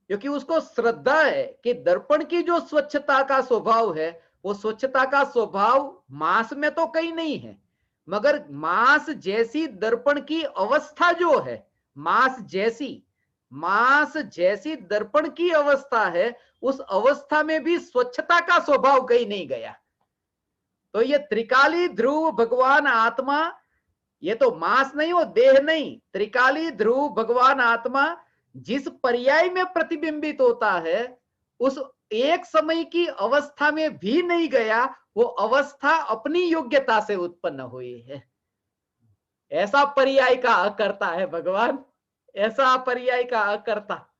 क्योंकि उसको श्रद्धा है कि दर्पण की जो स्वच्छता का स्वभाव है, वो स्वच्छता का स्वभाव मांस में तो कहीं नहीं है, मगर मांस जैसी दर्पण की अवस्था जो है, मांस जैसी दर्पण की अवस्था है, उस अवस्था में भी स्वच्छता का स्वभाव कहीं नहीं गया। तो ये त्रिकाली ध्रुव भगवान आत्मा, ये तो मांस नहीं हो, देह नहीं, त्रिकाली ध्रुव भगवान आत्मा जिस पर्याय में प्रतिबिंबित होता है, उस एक समय की अवस्था में भी नहीं गया, वो अवस्था अपनी योग्यता से उत्पन्न हुई है। ऐसा पर्याय का अकर्ता है भगवान, ऐसा पर्याय का अकर्ता।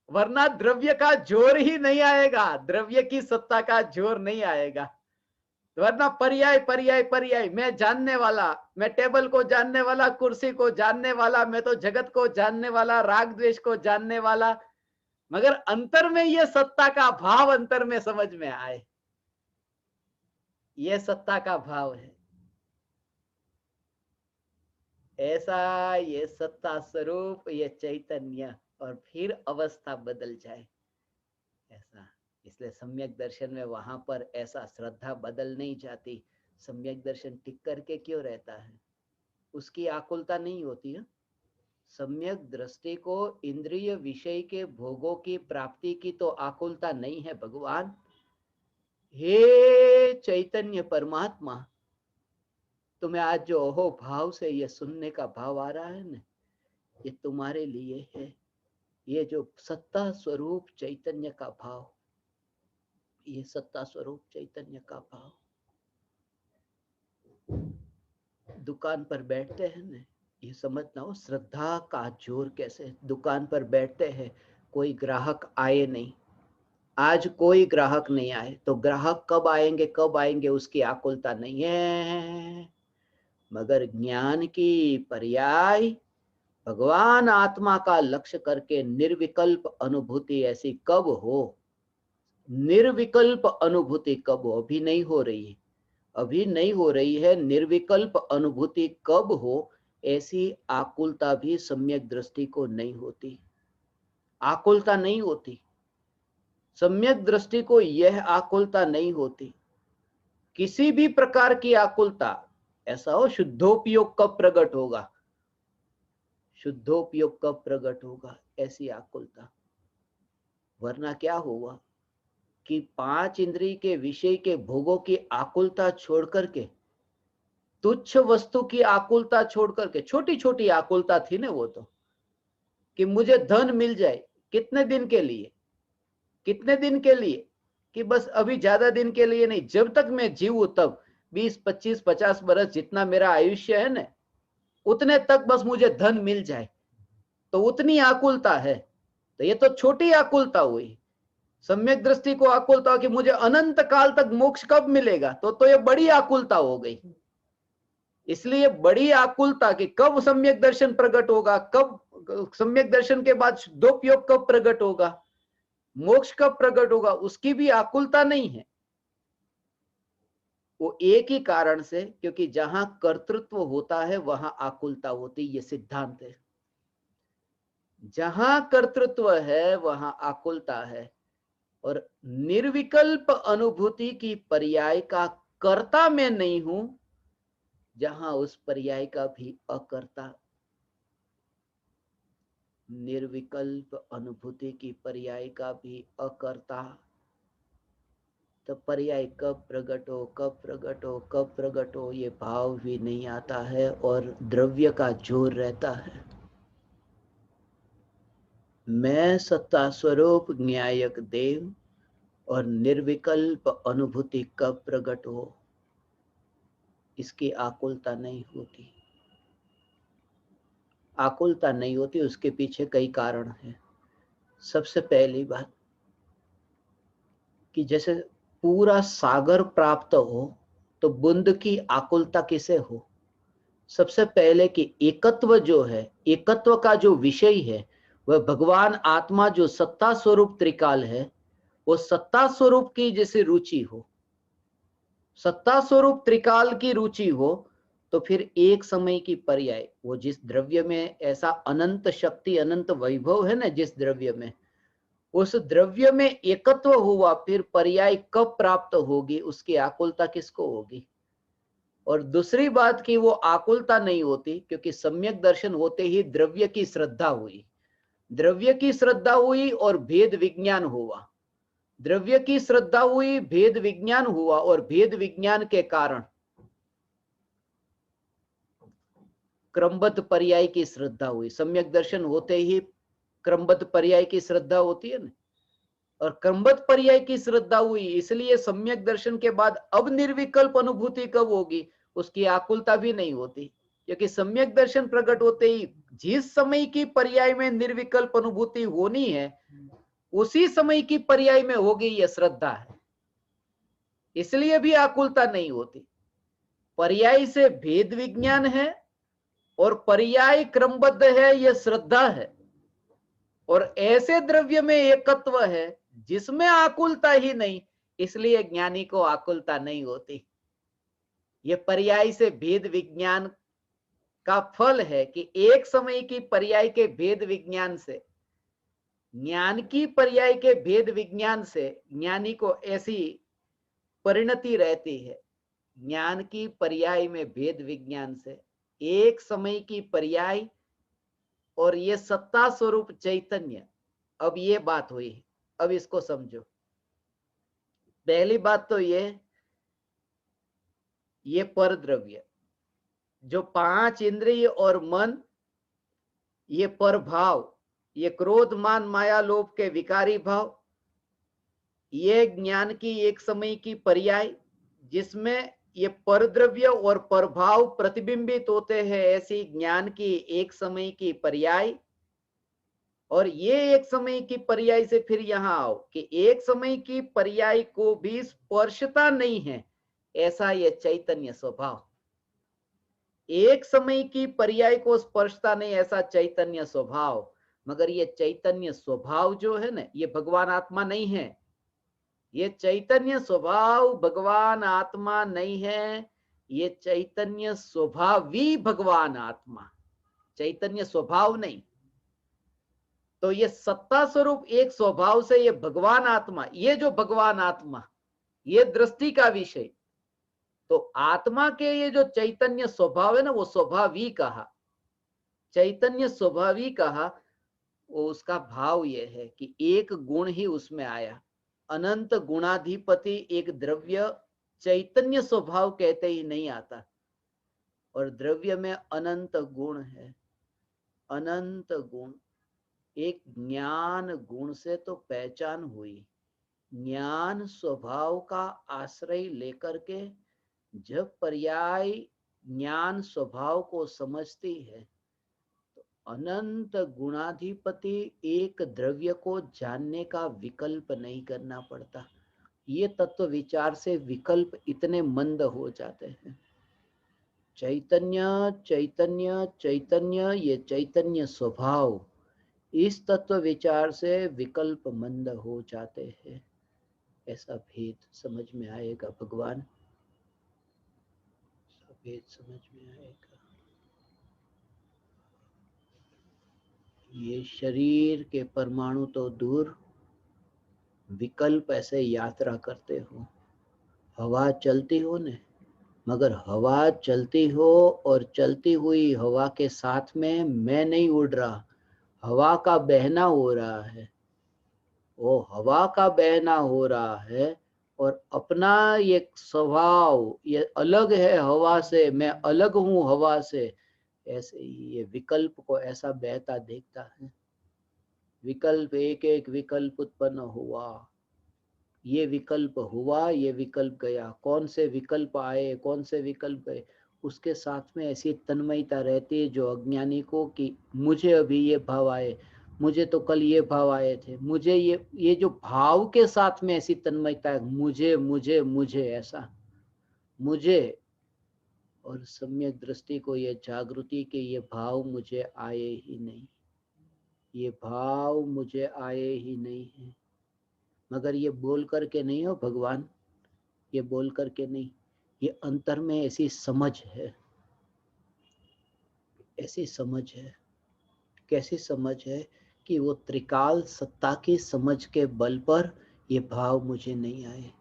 वरना द्रव्य का जोर ही नहीं आएगा, द्रव्य की सत्ता का जोर नहीं आएगा। वरना पर्याय पर्याय पर्याय, मैं जानने वाला, मैं टेबल को जानने वाला, कुर्सी को जानने वाला, मैं तो जगत को जानने वाला, राग द्वेष को जानने वाला, मगर अंतर में ये सत्ता का भाव अंतर में समझ में आए, ये सत्ता का भाव है। ऐसा ये सत्ता स्वरूप, ये चैतन्य, और फिर अवस्था बदल जाए, ऐसा। इसलिए सम्यक दर्शन में वहां पर ऐसा श्रद्धा बदल नहीं जाती। सम्यक दर्शन टिक करके क्यों रहता है? उसकी आकुलता नहीं होती है। सम्यक दृष्टि को इंद्रिय विषय के भोगों की प्राप्ति की तो आकुलता नहीं है भगवान। हे चैतन्य परमात्मा, तुम्हें आज जो अहो भाव से ये सुनने का भाव आ रहा है ना, ये तुम्हारे लिए है। ये जो सत्ता स्वरूप चैतन्य का भाव, ये सत्ता स्वरूप चैतन्य का भाव। दुकान पर बैठते हैं ना, ये समझना हो श्रद्धा का जोर कैसे। दुकान पर बैठते हैं, कोई ग्राहक आए नहीं, आज कोई ग्राहक नहीं आए, तो ग्राहक कब आएंगे, कब आएंगे, उसकी आकुलता नहीं है। मगर ज्ञान की पर्याय भगवान आत्मा का लक्ष्य करके निर्विकल्प अनुभूति ऐसी कब हो? निर्विकल्प अनुभूति कब हो? अभी नहीं हो रही है, अभी नहीं हो रही है। निर्विकल्प अनुभूति कब हो? ऐसी आकुलता भी सम्यक दृष्टि को नहीं होती। आकुलता नहीं होती, सम्यक दृष्टि को यह आकुलता नहीं होती। किसी भी प्रकार की आकुलता, ऐसा हो शुद्धोपयोग कब प्रकट होगा, शुद्धोपयोग कब प्रकट होगा, ऐसी आकुलता। वरना क्या होगा कि 5 इंद्रिय के विषय के भोगों की आकुलता छोड़ करके, तुच्छ वस्तु की आकुलता छोड़ करके, छोटी छोटी आकुलता थी ना वो तो, कि मुझे धन मिल जाए, कितने दिन के लिए, कितने दिन के लिए, कि बस अभी ज्यादा दिन के लिए नहीं, जब तक मैं जीवूं तब 20, 25, 50 बरस जितना मेरा आयुष्य है ना, उतने तक बस मुझे धन मिल जाए, तो उतनी आकुलता है। तो ये तो छोटी आकुलता हुई। सम्यक दृष्टि को आकुलता कि मुझे अनंत काल तक मोक्ष कब मिलेगा, तो ये बड़ी आकुलता हो गई। इसलिए बड़ी आकुलता कि कब सम्यक दर्शन प्रकट होगा, कब सम्यक दर्शन के बाद शुद्धोपयोग कब प्रकट होगा, मोक्ष कब प्रकट होगा, उसकी भी आकुलता नहीं है। वो एक ही कारण से, क्योंकि जहां कर्तृत्व होता है वहां आकुलता होती, ये सिद्धांत है। जहां कर्तृत्व है वहां आकुलता है। और निर्विकल्प अनुभूति की पर्याय का कर्ता मैं नहीं हूं, जहां उस पर्याय का भी अकर्ता। निर्विकल्प अनुभूति की पर्याय का भी अकर्ता। तो पर्याय कब प्रकट हो, कब प्रकट हो, कब प्रकट हो, ये भाव भी नहीं आता है और द्रव्य का जोर रहता है। मैं सत्ता स्वरूप न्यायक देव और निर्विकल्प अनुभूति कब प्रकट हो, इसकी आकुलता नहीं होती। आकुलता नहीं होती, उसके पीछे कई कारण हैं। सबसे पहली बात कि जैसे पूरा सागर प्राप्त हो तो बूंद की आकुलता किसे हो? सबसे पहले कि एकत्व जो है, एकत्व का जो विषय है वह भगवान आत्मा जो सत्ता स्वरूप त्रिकाल है, वो सत्ता स्वरूप की जैसे रुचि हो, सत्ता स्वरूप त्रिकाल की रुचि हो, तो फिर एक समय की पर्याय, वो जिस द्रव्य में ऐसा अनंत शक्ति अनंत वैभव है ना, जिस द्रव्य में, उस द्रव्य में एकत्व हुआ, फिर पर्याय कब प्राप्त होगी, उसकी आकुलता किसको होगी? और दूसरी बात कि वो आकुलता नहीं होती, क्योंकि सम्यक दर्शन होते ही द्रव्य की श्रद्धा हुई, द्रव्य की श्रद्धा हुई और भेद विज्ञान हुआ, द्रव्य की श्रद्धा हुई, भेद विज्ञान हुआ, और भेद विज्ञान के कारण क्रमबद्ध पर्याय की श्रद्धा हुई। सम्यक दर्शन होते ही क्रमबद्ध पर्याय की श्रद्धा होती है ना, और क्रमबद्ध पर्याय की श्रद्धा हुई, इसलिए सम्यक दर्शन के बाद अब निर्विकल्प अनुभूति कब होगी, उसकी आकुलता भी नहीं होती, क्योंकि सम्यक दर्शन प्रकट होते ही जिस समय की पर्याय में निर्विकल्प अनुभूति होनी है, उसी समय की पर्याय में होगी, यह श्रद्धा है, इसलिए भी आकुलता नहीं होती। पर्याय से भेद विज्ञान है और पर्याय क्रमबद्ध है, यह श्रद्धा है, और ऐसे द्रव्य में एकत्व है जिसमें आकुलता ही नहीं, इसलिए ज्ञानी को आकुलता नहीं होती। ये पर्याय से भेद विज्ञान का फल है कि एक समय की पर्याय के भेद विज्ञान से, ज्ञान की पर्याय के भेद विज्ञान से ज्ञानी को ऐसी परिणति रहती है, ज्ञान की पर्याय में भेद विज्ञान से एक समय की पर्याय, और ये सत्ता स्वरूप चैतन्य। अब ये बात हुई, अब इसको समझो। पहली बात तो ये पर द्रव्य जो 5 इंद्रिय और मन, ये पर भाव, ये क्रोध मान माया लोभ के विकारी भाव, ये ज्ञान की एक समय की पर्याय, जिसमें ये परद्रव्य और परभाव प्रतिबिंबित होते हैं, ऐसी ज्ञान की एक समय की पर्याय। और ये एक समय की पर्याय से फिर यहां आओ कि एक समय की पर्याय को भी स्पर्शता नहीं है, ऐसा ये चैतन्य स्वभाव। एक समय की पर्याय को स्पर्शता नहीं ऐसा चैतन्य स्वभाव। मगर ये चैतन्य स्वभाव जो है ना, ये भगवान आत्मा नहीं है। ये चैतन्य स्वभाव भगवान आत्मा नहीं है। ये चैतन्य स्वभावी भगवान आत्मा, चैतन्य स्वभाव नहीं। तो ये सत्ता स्वरूप एक स्वभाव से ये भगवान आत्मा, ये जो भगवान आत्मा, ये दृष्टि का विषय। तो आत्मा के ये जो चैतन्य स्वभाव है ना, वो स्वभावी कहा, चैतन्य स्वभावी कहा। वो उसका भाव ये है कि एक गुण ही उसमें आया। अनंत गुणाधिपति एक द्रव्य चैतन्य स्वभाव कहते ही नहीं आता। और द्रव्य में अनंत गुण है, अनंत गुण। एक ज्ञान गुण से तो पहचान हुई। ज्ञान स्वभाव का आश्रय लेकर के जब पर्याय ज्ञान स्वभाव को समझती है, तो अनंत गुणाधिपति एक द्रव्य को जानने का विकल्प नहीं करना पड़ता। ये तत्व विचार से विकल्प इतने मंद हो जाते हैं। चैतन्य चैतन्य चैतन्य, ये चैतन्य स्वभाव, इस तत्व विचार से विकल्प मंद हो जाते हैं। ऐसा भेद समझ में आएगा भगवान, भेद समझ में आएगा। ये शरीर के परमाणु तो दूर, विकल्प ऐसे यात्रा करते हो। हवा चलती हो ने, मगर हवा चलती हो और चलती हुई हवा के साथ में मैं नहीं उड़ रहा, हवा का बहना हो रहा है। वो हवा का बहना हो रहा है और अपना ये स्वभाव ये अलग है हवा से, मैं अलग हूं हवा से। ऐसे ही ये विकल्प को ऐसा बहता देखता है। विकल्प एक एक विकल्प उत्पन्न हुआ, ये विकल्प हुआ, ये विकल्प गया। कौन से विकल्प आए, कौन से विकल्प गए, उसके साथ में ऐसी तन्मयता रहती है जो अज्ञानी को, कि मुझे अभी ये भाव आए, मुझे तो कल ये भाव आए थे, मुझे ये जो भाव के साथ में ऐसी तन्मयता है, मुझे मुझे मुझे ऐसा मुझे। और सम्यक दृष्टि को ये जागृति के ये भाव मुझे आए ही नहीं, ये भाव मुझे आए ही नहीं है। मगर ये बोल करके नहीं हो भगवान, ये बोल करके नहीं, ये अंतर में ऐसी समझ है, ऐसी समझ है। कैसी समझ है कि वो त्रिकाल सत्ता की समझ के बल पर ये भाव मुझे नहीं आए।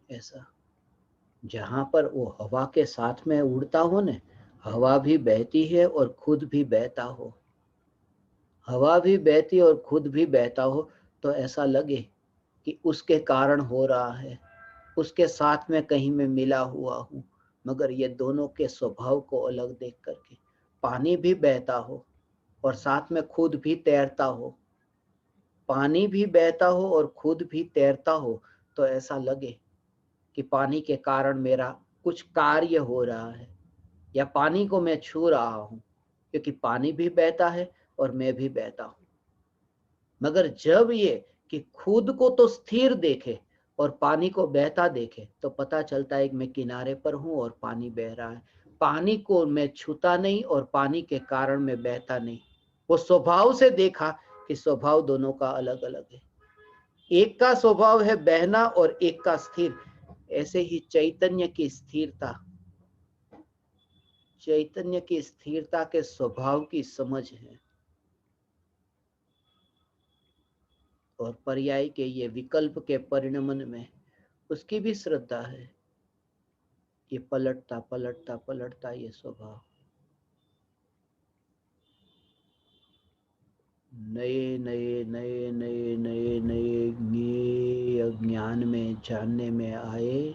ऐसा जहां पर वो हवा के साथ में उड़ता हो ने, हवा भी बहती है और खुद भी बहता हो, हवा भी बहती और खुद भी बहता हो, तो ऐसा लगे कि उसके कारण हो रहा है, उसके साथ में कहीं में मिला हुआ हूँ। मगर ये दोनों के स्वभाव को अलग देख करके, पानी भी बहता हो और साथ में खुद भी तैरता हो, पानी भी बहता हो और खुद भी तैरता हो, तो ऐसा लगे कि पानी के कारण मेरा कुछ कार्य हो रहा है, या पानी को मैं छू रहा हूँ, क्योंकि पानी भी बहता है और मैं भी बहता हूँ। मगर जब ये कि खुद को तो स्थिर देखे और पानी को बहता देखे, तो पता चलता है कि मैं किनारे पर हूं और पानी बह रहा है। पानी को मैं छूता नहीं और पानी के कारण मैं बहता नहीं। वो स्वभाव से देखा कि स्वभाव दोनों का अलग अलग है। एक का स्वभाव है बहना और एक का स्थिर। ऐसे ही चैतन्य की स्थिरता, चैतन्य की स्थिरता के स्वभाव की समझ है। और पर्याय के ये विकल्प के परिणमन में उसकी भी श्रद्धा है। ये पलटता पलटता पलटता ये स्वभाव नए नए नए नए नए नए ज्ञेय अज्ञान में जानने में आए।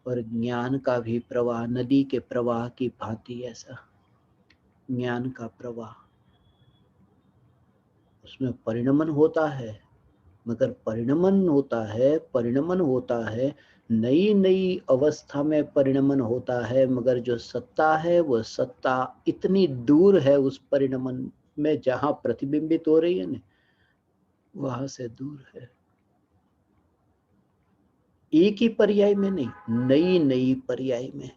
और ज्ञान का भी प्रवाह नदी के प्रवाह की भांति, ऐसा ज्ञान का प्रवाह, उसमें परिणमन होता है। मगर परिणमन होता है नई नई अवस्था में परिणमन होता है। मगर जो सत्ता है वो सत्ता इतनी दूर है उस परिणमन में, जहां प्रतिबिंबित हो रही है ना, वहां से दूर है। एक ही पर्याय में नहीं, नई नई पर्याय में,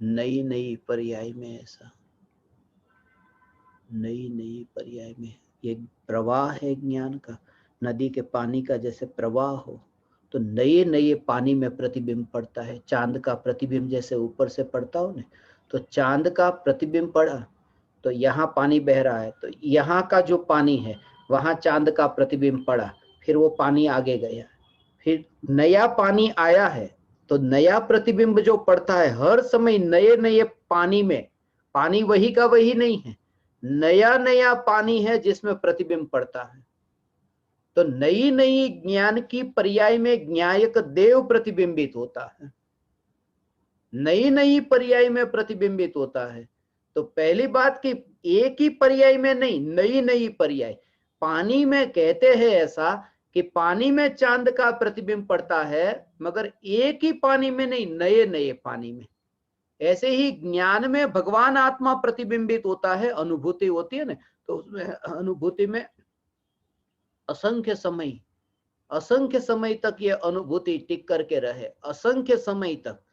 नई नई पर्याय में ऐसा, नई नई पर्याय में ये प्रवाह है ज्ञान का, नदी के पानी का जैसे प्रवाह हो, तो नए नए पानी में प्रतिबिंब पड़ता है। चांद का प्रतिबिंब जैसे ऊपर से पड़ता हो ना, तो चांद का प्रतिबिंब पड़ा तो यहाँ पानी बह रहा है, तो यहाँ का जो पानी है वहां चांद का प्रतिबिंब पड़ा, फिर वो पानी आगे गया, फिर नया पानी आया है, तो नया प्रतिबिंब जो पड़ता है हर समय नए नए पानी में, पानी वही का वही नहीं है, नया नया पानी है जिसमें प्रतिबिंब पड़ता है। तो नई नई ज्ञान की पर्याय में ज्ञायक देव प्रतिबिंबित होता है, नई नई पर्याय में प्रतिबिंबित होता है। तो पहली बात कि एक ही पर्याय में नहीं, नई नई पर्याय। पानी में कहते हैं ऐसा कि पानी में चांद का प्रतिबिंब पड़ता है, मगर एक ही पानी में नहीं, नए नए पानी में। ऐसे ही ज्ञान में भगवान आत्मा प्रतिबिंबित होता है, अनुभूति होती है ना, तो उसमें अनुभूति में असंख्य समय तक ये अनुभूति टिक करके रहे, असंख्य समय तक।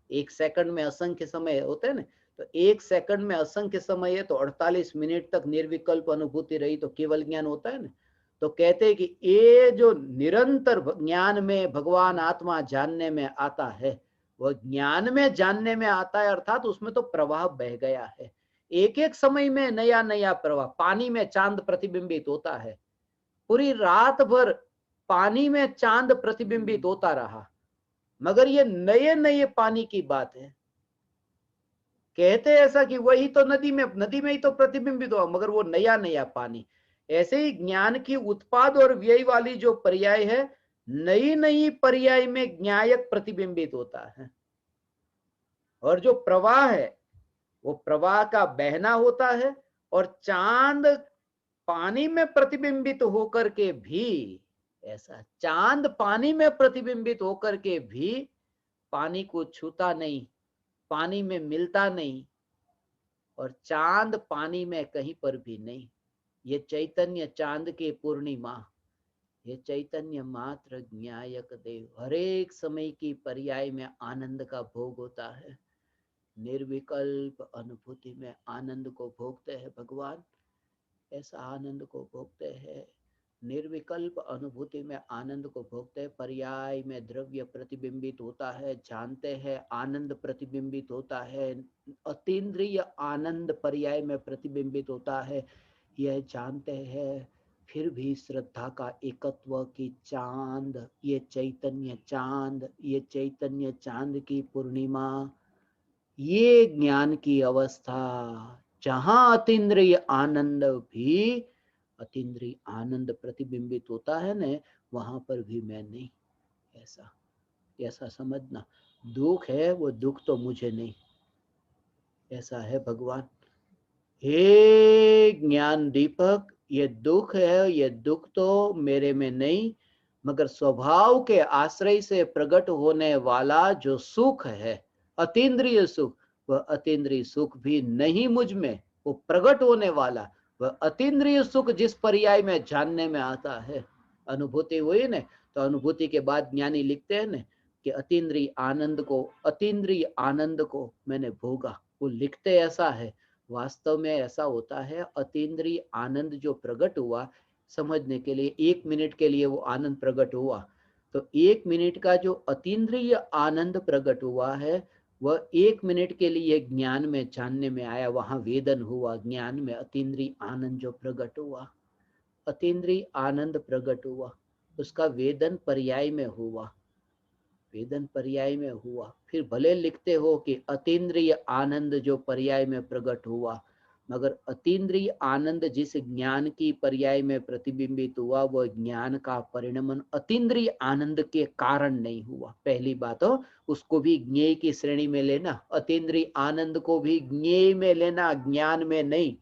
एक सेकंड में असंख्य समय होते हैं ना, तो एक सेकंड में असंख्य समय है, तो 48 मिनट तक निर्विकल्प अनुभूति रही, तो केवल ज्ञान होता है ना। तो कहते हैं कि ये जो निरंतर ज्ञान में भगवान आत्मा जानने में आता है, वह ज्ञान में जानने में आता है, अर्थात उसमें तो प्रवाह बह गया है। एक एक समय में नया नया प्रवाह। पानी में चांद प्रतिबिंबित होता है, पूरी रात भर पानी में चांद प्रतिबिंबित होता रहा, मगर ये नए नए पानी की बात है। कहते ऐसा कि वही तो नदी में ही तो प्रतिबिंबित हुआ, मगर वो नया नया पानी। ऐसे ही ज्ञान की उत्पाद और व्यय वाली जो पर्याय है, नई नई पर्याय में ज्ञायक प्रतिबिंबित होता है। और जो प्रवाह है वो प्रवाह का बहना होता है, और चांद पानी में प्रतिबिंबित होकर के भी, ऐसा चांद पानी में प्रतिबिंबित होकर के भी पानी को छूता नहीं, पानी में मिलता नहीं, और चांद पानी में कहीं पर भी नहीं। ये चैतन्य चांद के पूर्णिमा, ये चैतन्य मात्र ज्ञायक देव हर एक समय की पर्याय में आनंद का भोग होता है। निर्विकल्प अनुभूति में आनंद को भोगते हैं भगवान, ऐसा आनंद को भोगते हैं। निर्विकल्प अनुभूति में आनंद को भोगते हैं। पर्याय में द्रव्य प्रतिबिंबित होता है, जानते हैं आनंद प्रतिबिंबित होता है, अतीन्द्रिय आनंद पर्याय में प्रतिबिंबित होता है, यह जानते हैं। फिर भी श्रद्धा का एकत्व की चांद, ये चैतन्य चांद की पूर्णिमा, ये ज्ञान की अवस्था, जहां अतीन्द्रिय आनंद भी, अतीन्द्रिय आनंद प्रतिबिंबित होता है न, वहां पर भी मैं नहीं। ऐसा ऐसा समझना, दुख है वो दुख तो मुझे नहीं, ऐसा है भगवान। हे ज्ञान दीपक, ये दुख है, ये दुख तो मेरे में नहीं, मगर स्वभाव के आश्रय से प्रकट होने वाला जो सुख है, अतीन्द्रिय सुख, वह अतीन्द्रिय सुख भी नहीं मुझ में। वो प्रकट होने वाला वह अतीन्द्रिय सुख जिस पर्याय में जानने में आता है, अनुभूति हुई न, तो अनुभूति के बाद ज्ञानी लिखते हैं न कि अतीन्द्रिय आनंद को मैंने भोगा। वो लिखते ऐसा है, वास्तव में ऐसा होता है। अतीन्द्रिय आनंद जो प्रकट हुआ, समझने के लिए 1 मिनट के लिए वो आनंद प्रकट हुआ, तो 1 मिनट का जो अतीन्द्रिय आनंद प्रकट हुआ है, वह 1 मिनट के लिए ज्ञान में जानने में आया, वहां वेदन हुआ। ज्ञान में अतीन्द्रिय आनंद जो प्रकट हुआ, अतीन्द्रिय आनंद प्रकट हुआ, उसका वेदन पर्याय में हुआ, वेदन पर्याय में हुआ। फिर भले लिखते हो कि अतीन्द्रिय आनंद जो पर्याय में प्रकट हुआ, मगर अतीन्द्रिय आनंद जिस ज्ञान की पर्याय में प्रतिबिंबित हुआ, वह ज्ञान का परिणमन अतीन्द्रिय आनंद के कारण नहीं हुआ। पहली बात हो, उसको भी ज्ञेय की श्रेणी में लेना, अतीन्द्रिय आनंद को भी ज्ञेय में लेना, ज्ञान में नहीं।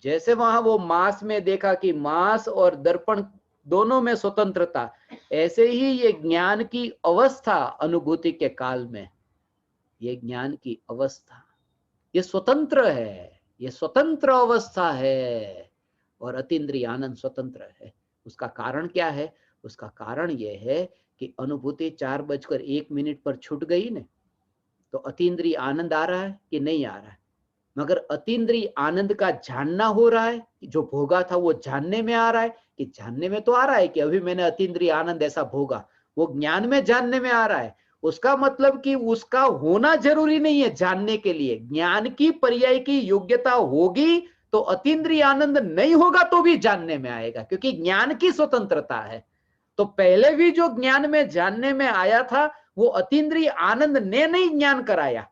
जैसे वहां वो मांस में देखा कि मांस और दर्पण दोनों में स्वतंत्रता, ऐसे ही ये ज्ञान की अवस्था अनुभूति के काल में, ये ज्ञान की अवस्था ये स्वतंत्र है, ये स्वतंत्र अवस्था है, और अतीन्द्रिय आनंद स्वतंत्र है। उसका कारण क्या है? उसका कारण यह है कि अनुभूति 4:01 पर छूट गई ने, तो अतीन्द्रिय आनंद आ रहा है कि नहीं आ रहा है? मगर अतीन्द्रिय आनंद का जानना हो रहा है, जो भोगा था वो जानने में आ रहा है, कि जानने में तो आ रहा है कि अभी मैंने अतीन्द्रिय आनंद ऐसा भोगा, वो ज्ञान में जानने में आ रहा है। उसका मतलब कि उसका होना जरूरी नहीं है जानने के लिए, ज्ञान की पर्याय की योग्यता होगी तो अतीन्द्रिय आनंद नहीं होगा तो भी जानने में आएगा, क्योंकि ज्ञान की स्वतंत्रता है। तो पहले भी जो ज्ञान में जानने में आया था वो अतीन्द्रिय आनंद ने नहीं ज्ञान कराया,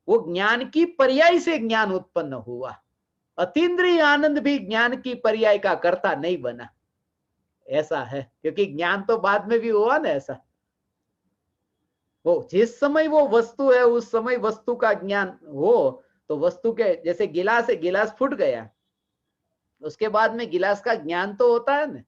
वो ज्ञान की पर्याय से ज्ञान उत्पन्न हुआ। अतीन्द्रिय आनंद भी ज्ञान की पर्याय का कर्ता नहीं बना, ऐसा है, क्योंकि ज्ञान तो बाद में भी हुआ ना। ऐसा वो जिस समय वो वस्तु है उस समय वस्तु का ज्ञान हो, तो वस्तु के जैसे गिलास है, गिलास फूट गया, उसके बाद में गिलास का ज्ञान तो होता है ना।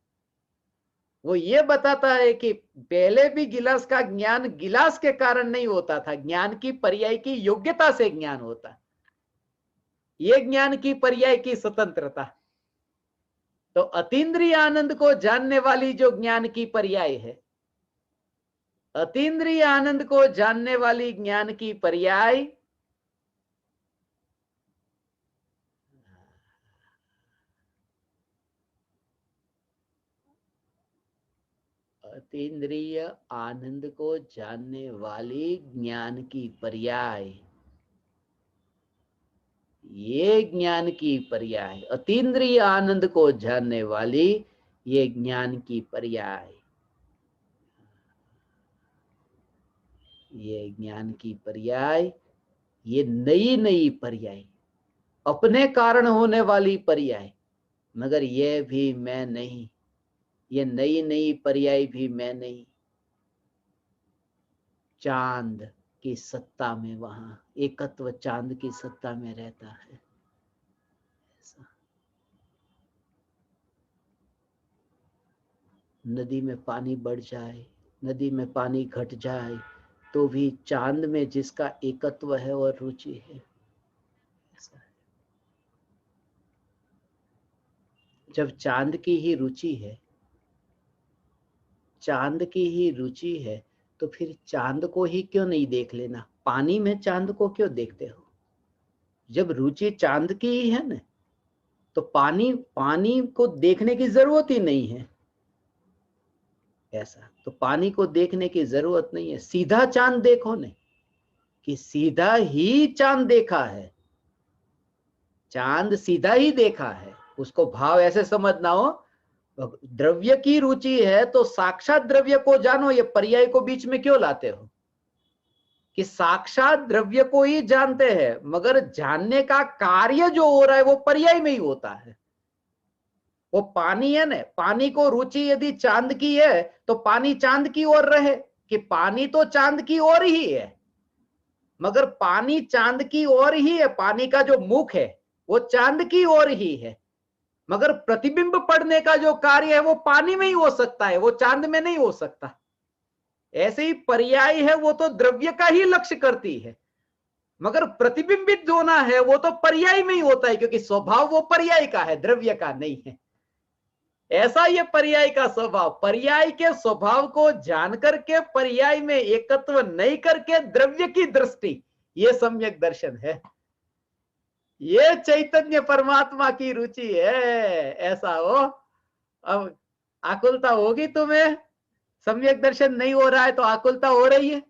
वो ये बताता है कि पहले भी गिलास का ज्ञान गिलास के कारण नहीं होता था, ज्ञान की पर्याय की योग्यता से ज्ञान होता, ये ज्ञान की पर्याय की स्वतंत्रता। तो अतीन्द्रिय आनंद को जानने वाली जो ज्ञान की पर्याय है, अतीन्द्रिय आनंद को जानने वाली ज्ञान की पर्याय अतीन्द्रिय आनंद को जानने वाली ज्ञान की पर्याय, ये ज्ञान की पर्याय, अतीन्द्रिय आनंद को जानने वाली ये ज्ञान की पर्याय, ये ज्ञान की पर्याय, ये नई नई पर्याय, अपने कारण होने वाली पर्याय, मगर ये भी मैं नहीं, ये नई नई पर्याय भी मैं नहीं। चांद की सत्ता में वहां एकत्व चांद की सत्ता में रहता है। ऐसा नदी में पानी बढ़ जाए, नदी में पानी घट जाए, तो भी चांद में जिसका एकत्व है और रुचि है। ऐसा है। जब चांद की ही रुचि है, चांद की ही रुचि है, तो फिर चांद को ही क्यों नहीं देख लेना? पानी में चांद को क्यों देखते हो? जब रुचि चांद की ही है ना, तो पानी पानी को देखने की जरूरत ही नहीं है। ऐसा तो पानी को देखने की जरूरत नहीं है, सीधा चांद देखो ने, कि सीधा ही चांद देखा है, चांद सीधा ही देखा है। उसको भाव ऐसे समझना हो, द्रव्य की रुचि है तो साक्षात द्रव्य को जानो, ये पर्याय को बीच में क्यों लाते हो? कि साक्षात द्रव्य को ही जानते हैं, मगर जानने का कार्य जो हो रहा है वो पर्याय में ही होता है। वो पानी है ना, पानी को रुचि यदि चांद की है तो पानी चांद की ओर रहे, कि पानी तो चांद की ओर ही है, मगर पानी चांद की ओर ही है, पानी का जो मुख है वो चांद की ओर ही है, मगर प्रतिबिंब पड़ने का जो कार्य है वो पानी में ही हो सकता है, वो चांद में नहीं हो सकता। ऐसे ही पर्याय है, वो तो द्रव्य का ही लक्ष्य करती है, मगर प्रतिबिंबित जो ना है वो तो पर्याय में ही होता है, क्योंकि स्वभाव वो पर्याय का है, द्रव्य का नहीं है। ऐसा ये पर्याय का स्वभाव, पर्याय के स्वभाव को जान करके पर्याय में एकत्व नहीं करके द्रव्य की दृष्टि, ये सम्यक दर्शन है, ये चैतन्य परमात्मा की रुचि है। ऐसा हो, अब आकुलता होगी तुम्हें, सम्यक दर्शन नहीं हो रहा है तो आकुलता हो रही है,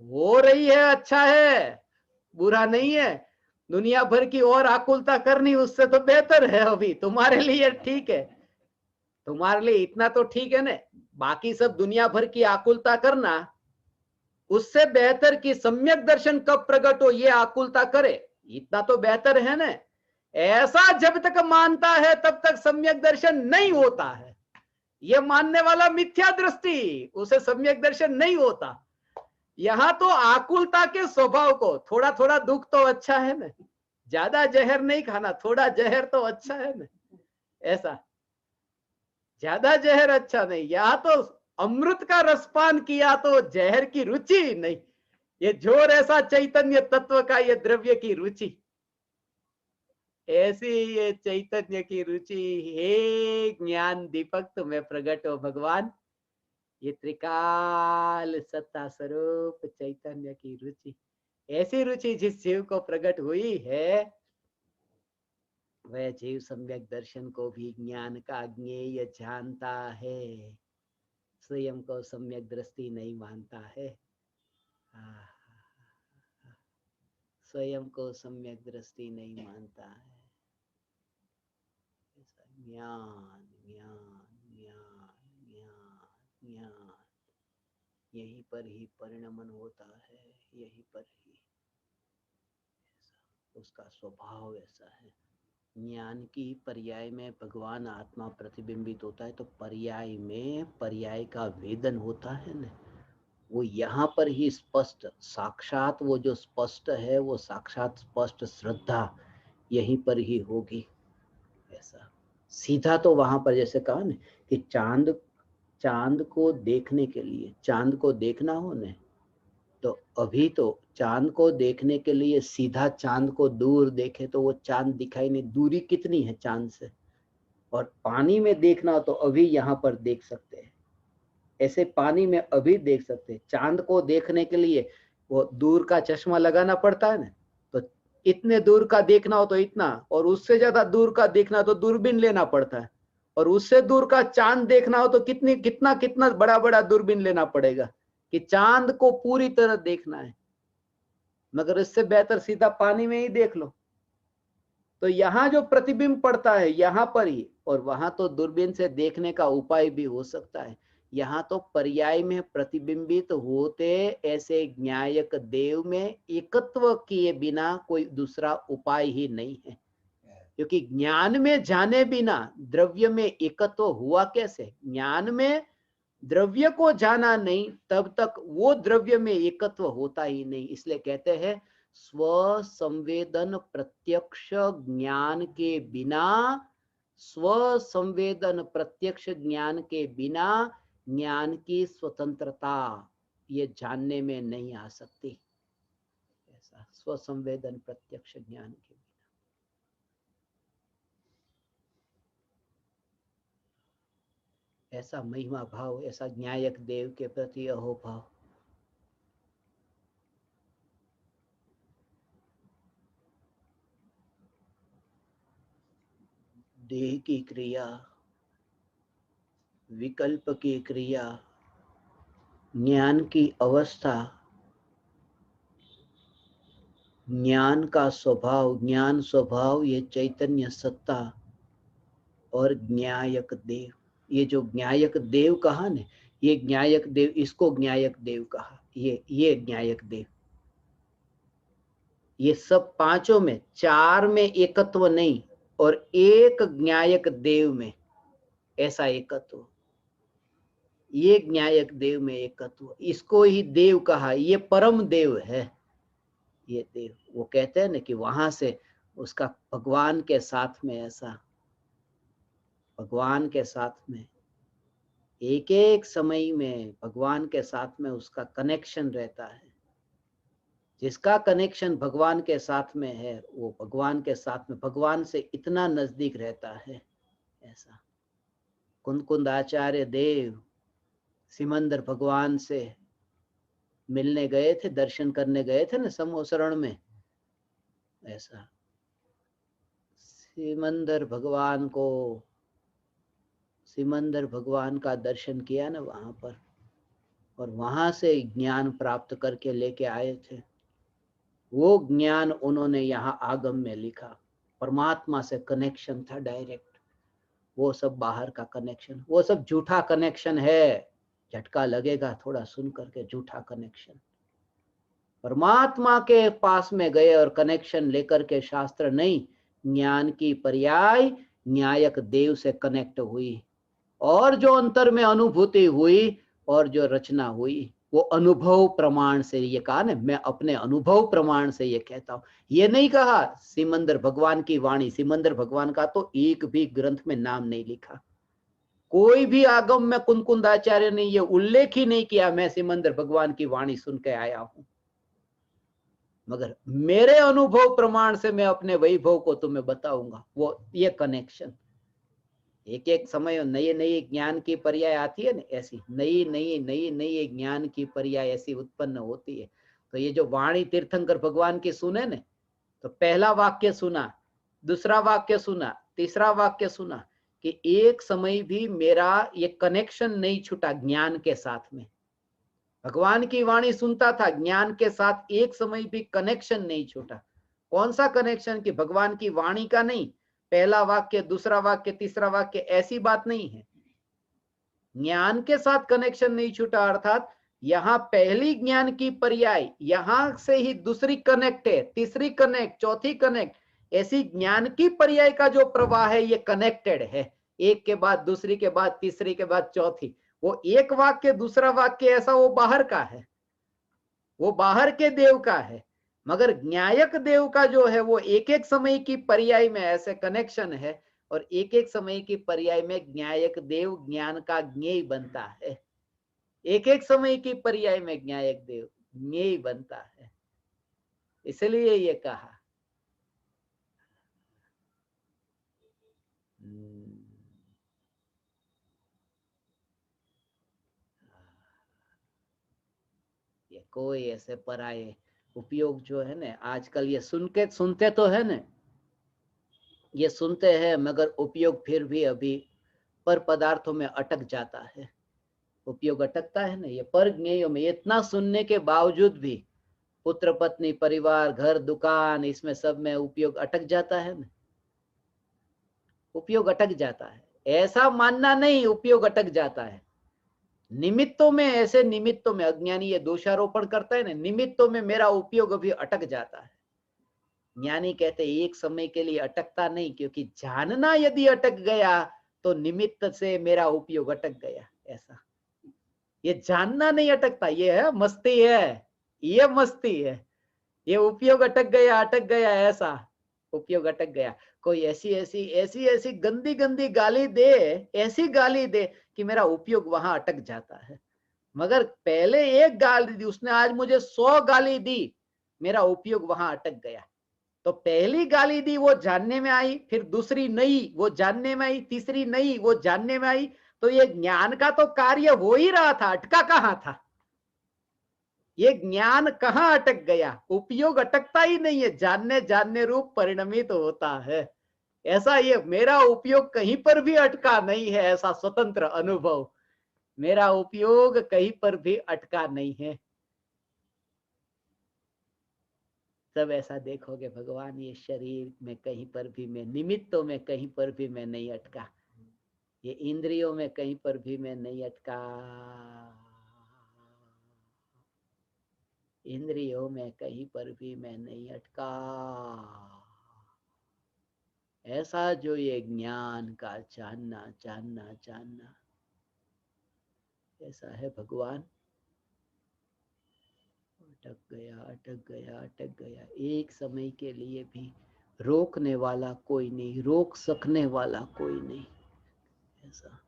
हो रही है, अच्छा है, बुरा नहीं है। दुनिया भर की और आकुलता करनी उससे तो बेहतर है, अभी तुम्हारे लिए ठीक है, तुम्हारे लिए इतना तो ठीक है ना। बाकी सब दुनिया भर की आकुलता करना उससे बेहतर कि सम्यक दर्शन कब प्रकट हो ये आकुलता करे, इतना तो बेहतर है ना। ऐसा जब तक मानता है तब तक सम्यक दर्शन नहीं होता है, ये मानने वाला मिथ्या दृष्टि, उसे सम्यक दर्शन नहीं होता। यहां तो आकुलता के स्वभाव को, थोड़ा थोड़ा दुख तो अच्छा है ना, ज्यादा जहर नहीं खाना, थोड़ा जहर तो अच्छा है ना। ऐसा ज्यादा जहर अच्छा नहीं, यहां तो अमृत का रसपान किया तो जहर की रुचि नहीं, ये जोर ऐसा चैतन्य तत्व का, ये द्रव्य की रुचि, ऐसी ये चैतन्य की रुचि, हे ज्ञान दीपक तुम्हें प्रकट हो भगवान, ये त्रिकाल सत्ता स्वरूप चैतन्य की रुचि, ऐसी रुचि जिस जीव को प्रकट हुई है, वह जीव सम्यक दर्शन को भी ज्ञान का ज्ञेय जानता है, स्वयं को सम्यक दृष्टि नहीं मानता है। स्वयं को सम्यक दृष्टि नहीं मानता है। ज्ञान ज्ञान ज्ञान ज्ञान ज्ञान, यहीं पर ही परिणमन होता है, यहीं पर ही उसका स्वभाव ऐसा है। ज्ञान की पर्याय में भगवान आत्मा प्रतिबिंबित होता है, तो पर्याय में पर्याय का वेदन होता है ना, वो यहाँ पर ही स्पष्ट साक्षात, वो जो स्पष्ट है वो साक्षात स्पष्ट श्रद्धा यहीं पर ही होगी। ऐसा सीधा तो वहां पर जैसे कहा ना कि चांद को देखने के लिए, चांद को देखना हो न, तो अभी तो चांद को देखने के लिए सीधा चांद को दूर देखे तो वो चांद दिखाई नहीं, दूरी कितनी है चांद से। और पानी में देखना हो तो अभी यहाँ पर देख सकते हैं, ऐसे पानी में अभी देख सकते हैं। चांद को देखने के लिए वो दूर का चश्मा लगाना पड़ता है ना, तो इतने दूर का देखना हो तो इतना, और उससे ज्यादा दूर का देखना तो दूरबीन लेना पड़ता है, और उससे दूर का चांद देखना हो तो कितना कितना बड़ा बड़ा दूरबीन लेना पड़ेगा कि चांद को पूरी तरह देखना है। मगर इससे बेहतर सीधा पानी में ही देख लो। तो यहाँ जो प्रतिबिंब पड़ता है यहाँ पर ही, और वहां तो दूरबीन से देखने का उपाय भी हो सकता है, यहाँ तो पर्याय में प्रतिबिंबित होते ऐसे ज्ञायक देव में एकत्व किए बिना कोई दूसरा उपाय ही नहीं है। क्योंकि ज्ञान में जाने बिना द्रव्य में एकत्व हुआ कैसे? ज्ञान में द्रव्य को जाना नहीं तब तक वो द्रव्य में एकत्व होता ही नहीं। इसलिए कहते हैं स्व संवेदन प्रत्यक्ष ज्ञान के बिना, स्व संवेदन प्रत्यक्ष ज्ञान के बिना ज्ञान की स्वतंत्रता ये जानने में नहीं आ सकती। ऐसा स्व संवेदन प्रत्यक्ष ज्ञान के बिना। ऐसा महिमा भाव, ऐसा न्यायक देव के प्रति अहोभाव। देह की क्रिया, विकल्प की क्रिया, ज्ञान की अवस्था, ज्ञान का स्वभाव, ज्ञान स्वभाव, ये चैतन्य सत्ता और ज्ञायक देव। ये जो ज्ञायक देव कहा ने, ये ज्ञायक देव, इसको ज्ञायक देव कहा। ये ज्ञायक देव, ये सब पांचों में, चार में एकत्व नहीं और एक ज्ञायक देव में ऐसा एकत्व, ये ज्ञायक देव में एकत्व, इसको ही देव कहा। ये परम देव है ये देव। वो कहते हैं ना कि वहां से उसका भगवान के साथ में, ऐसा भगवान के साथ में एक एक समय में भगवान के साथ में उसका कनेक्शन रहता है। जिसका कनेक्शन भगवान के साथ में है वो भगवान के साथ में, भगवान से इतना नजदीक रहता है। ऐसा कुंद आचार्य देव सिमंदर भगवान से मिलने गए थे, दर्शन करने गए थे ना समोसरण में। ऐसा सिमंदर भगवान का दर्शन किया ना वहां पर, और वहां से ज्ञान प्राप्त करके लेके आए थे। वो ज्ञान उन्होंने यहाँ आगम में लिखा। परमात्मा से कनेक्शन था डायरेक्ट। वो सब बाहर का कनेक्शन, वो सब झूठा कनेक्शन है। झटका लगेगा थोड़ा सुन करके, झूठा कनेक्शन। परमात्मा के पास में गए और कनेक्शन लेकर के शास्त्र नहीं, ज्ञान की पर्याय न्यायक देव से कनेक्ट हुई, और जो अंतर में अनुभूति हुई और जो रचना हुई वो अनुभव प्रमाण से। ये कहा ना, मैं अपने अनुभव प्रमाण से ये कहता हूं। ये नहीं कहा सिमंदर भगवान की वाणी। सिमंदर भगवान का तो एक भी ग्रंथ में नाम नहीं लिखा। कोई भी आगम में कुंदाचार्य ने ये उल्लेख ही नहीं किया मैं सिमंदर भगवान की वाणी सुन के आया हूं। मगर मेरे अनुभव प्रमाण से मैं अपने वैभव को तुम्हें बताऊंगा। वो ये कनेक्शन, एक एक समय नई नई ज्ञान की पर्याय आती है ना, ऐसी नई नई नई नई ज्ञान की पर्याय ऐसी उत्पन्न होती है। तो ये जो वाणी तीर्थंकर भगवान की सुने ने, तो पहला वाक्य सुना, दूसरा वाक्य सुना, तीसरा वाक्य सुना, कि एक समय भी मेरा ये कनेक्शन नहीं छूटा ज्ञान के साथ में। भगवान की वाणी सुनता था, ज्ञान के साथ एक समय भी कनेक्शन नहीं छूटा। कौन सा कनेक्शन? कि भगवान की वाणी का नहीं, पहला वाक्य, दूसरा वाक्य, तीसरा वाक्य, ऐसी बात नहीं है। ज्ञान के साथ कनेक्शन नहीं छूटा, अर्थात यहां पहली ज्ञान की पर्याय, यहां से ही दूसरी कनेक्ट है, तीसरी कनेक्ट, चौथी कनेक्ट, ऐसी ज्ञान की पर्याय का जो प्रवाह है ये कनेक्टेड है, एक के बाद दूसरी के बाद तीसरी के बाद चौथी। वो एक वाक्य दूसरा वाक्य ऐसा वो बाहर का है, वो बाहर के देव का है, मगर ज्ञायक देव का जो है वो एक एक समय की पर्याय में ऐसे कनेक्शन है, और एक एक समय की पर्याय में ज्ञायक देव ज्ञान का ज्ञेय बनता है। एक एक समय की पर्याय में ज्ञायक देव ज्ञेय बनता है, इसलिए ये कहा। ये कोई ऐसे पराये उपयोग जो है ना, आजकल ये सुनते तो है ना, ये सुनते हैं, मगर उपयोग फिर भी अभी पर पदार्थों में अटक जाता है। उपयोग अटकता है ना, ये पर ज्ञेयों में इतना सुनने के बावजूद भी पुत्र पत्नी परिवार घर दुकान इसमें सब में उपयोग अटक जाता है ना, उपयोग अटक जाता है। ऐसा मानना नहीं, उपयोग अटक जाता है निमित्तों में, ऐसे निमित्तों में अज्ञानी ये दोषारोपण करता है ना, निमित्तों में मेरा उपयोग अभी अटक जाता है। ज्ञानी कहते एक समय के लिए अटकता नहीं, क्योंकि जानना यदि अटक गया तो निमित्त से मेरा उपयोग अटक गया। ऐसा ये जानना नहीं अटकता, ये है मस्ती है, ये मस्ती है। ये उपयोग अटक गया ऐसा उपयोग अटक गया। कोई ऐसी ऐसी ऐसी ऐसी गंदी गंदी गाली दे, ऐसी गाली दे कि मेरा उपयोग वहां अटक जाता है। मगर पहले एक गाली दी उसने, आज मुझे 100 गाली दी, मेरा उपयोग वहां अटक गया। तो पहली गाली दी वो जानने में आई, फिर दूसरी नई वो जानने में आई, तीसरी नई वो जानने में आई। तो ये ज्ञान का तो कार्य हो ही रहा था, अटका कहां था? ये ज्ञान कहां अटक गया? उपयोग अटकता ही नहीं है, जानने जानने रूप परिणमित तो होता है। ऐसा ये मेरा उपयोग कहीं पर भी अटका नहीं है, ऐसा स्वतंत्र अनुभव मेरा उपयोग कहीं पर भी अटका नहीं है। सब ऐसा देखोगे भगवान, ये शरीर में कहीं पर भी मैं, निमित्तों में कहीं पर भी मैं नहीं अटका, ये इंद्रियों में कहीं पर भी मैं नहीं अटका, इंद्रियों में कहीं पर भी मैं नहीं अटका। ऐसा जो ये ज्ञान का जानना जानना जानना, ऐसा है भगवान। अटक गया अटक गया अटक गया, एक समय के लिए भी रोकने वाला कोई नहीं, रोक सकने वाला कोई नहीं। ऐसा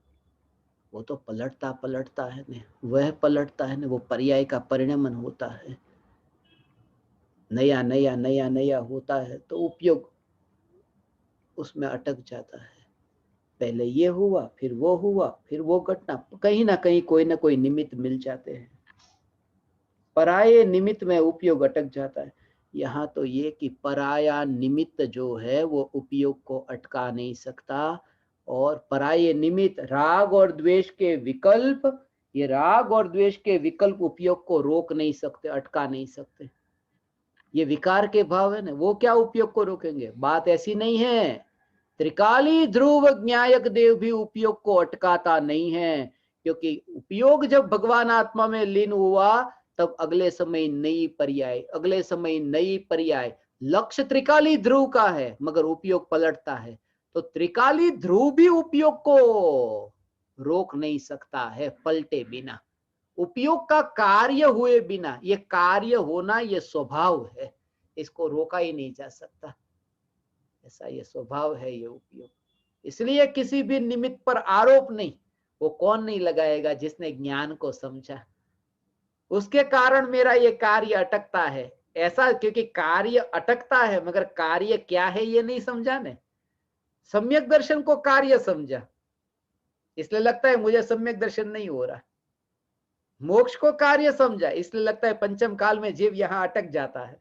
वो तो पलटता पलटता है ना, वह पलटता है ना, वो पर्याय का परिणमन होता है, नया नया नया नया होता है, तो उपयोग उसमें अटक जाता है। पहले ये हुआ, फिर वो हुआ, फिर वो घटना, कहीं ना कहीं कोई ना कोई निमित्त मिल जाते हैं, पराये निमित्त में उपयोग अटक जाता है। यहाँ तो ये कि पराया निमित्त जो है वो उपयोग को अटका नहीं सकता, और पराये निमित्त राग और द्वेष के विकल्प, ये राग और द्वेष के विकल्प उपयोग को रोक नहीं सकते, अटका नहीं सकते। ये विकार के भाव है ना, वो क्या उपयोग को रोकेंगे? बात ऐसी नहीं है। त्रिकाली ध्रुव ज्ञायक देव भी उपयोग को अटकाता नहीं है, क्योंकि उपयोग जब भगवान आत्मा में लीन हुआ तब अगले समय नई पर्याय, अगले समय नई पर्याय। लक्ष्य त्रिकाली ध्रुव का है, मगर उपयोग पलटता है। तो त्रिकाली ध्रुव भी उपयोग को रोक नहीं सकता है पलटे बिना, उपयोग का कार्य हुए बिना। ये कार्य होना ये स्वभाव है, इसको रोका ही नहीं जा सकता, ऐसा ये स्वभाव है ये उपयोग। इसलिए किसी भी निमित्त पर आरोप नहीं, वो कौन नहीं लगाएगा जिसने ज्ञान को समझा, उसके कारण मेरा ये कार्य अटकता है ऐसा, क्योंकि कार्य अटकता है मगर कार्य क्या है ये नहीं समझा ने। सम्यक दर्शन को कार्य समझा, इसलिए लगता है मुझे सम्यक दर्शन नहीं हो रहा। मोक्ष को कार्य समझा, इसलिए लगता है पंचम काल में जीव यहां अटक जाता है।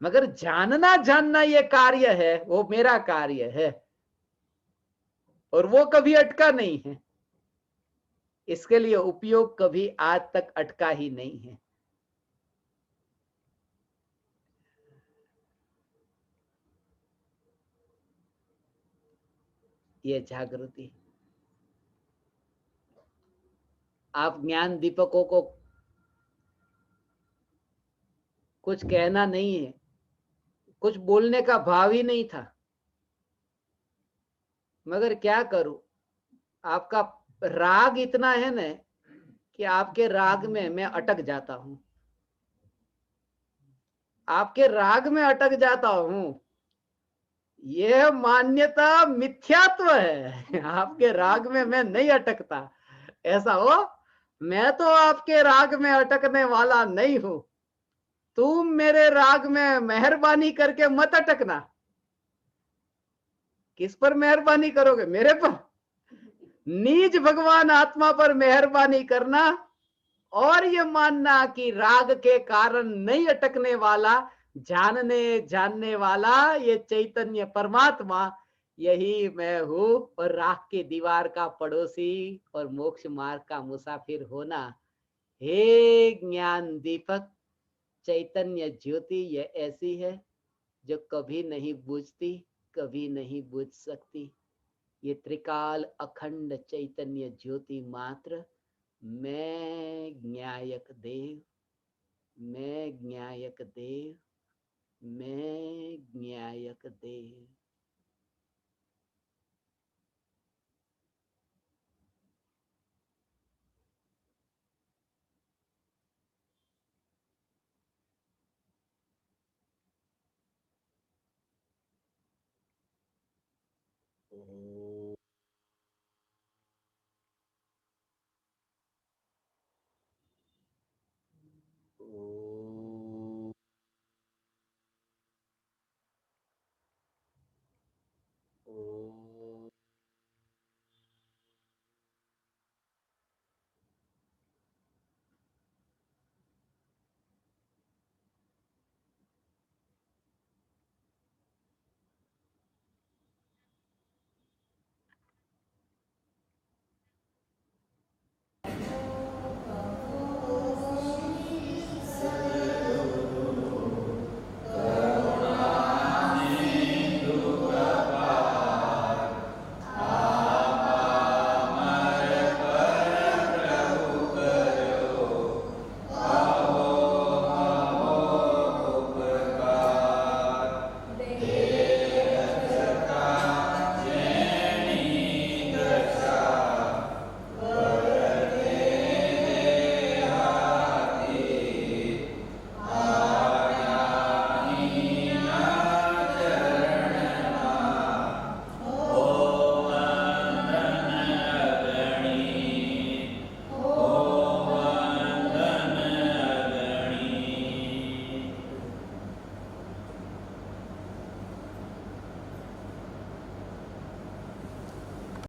मगर जानना जानना ये कार्य है, वो मेरा कार्य है, और वो कभी अटका नहीं है। इसके लिए उपयोग कभी आज तक अटका ही नहीं है। ये जागृति, आप ज्ञान दीपकों को कुछ कहना नहीं है, कुछ बोलने का भाव ही नहीं था, मगर क्या करूं, आपका राग इतना है ना कि आपके राग में मैं अटक जाता हूं, आपके राग में अटक जाता हूं। यह मान्यता मिथ्यात्व है। आपके राग में मैं नहीं अटकता। ऐसा हो, मैं तो आपके राग में अटकने वाला नहीं हूं। तुम मेरे राग में मेहरबानी करके मत अटकना। किस पर मेहरबानी करोगे? मेरे पर? नीज भगवान आत्मा पर मेहरबानी करना और ये मानना कि राग के कारण नहीं अटकने वाला, जानने जानने वाला ये चैतन्य परमात्मा, यही मैं हूं। और राग की दीवार का पड़ोसी और मोक्ष मार्ग का मुसाफिर होना। हे ज्ञान दीपक, चैतन्य ज्योति ये ऐसी है जो कभी नहीं बुझती, कभी नहीं बुझ सकती। ये त्रिकाल अखंड चैतन्य ज्योति मात्र, मैं ज्ञायक देव, मैं ज्ञायक देव, मैं ज्ञायक देव।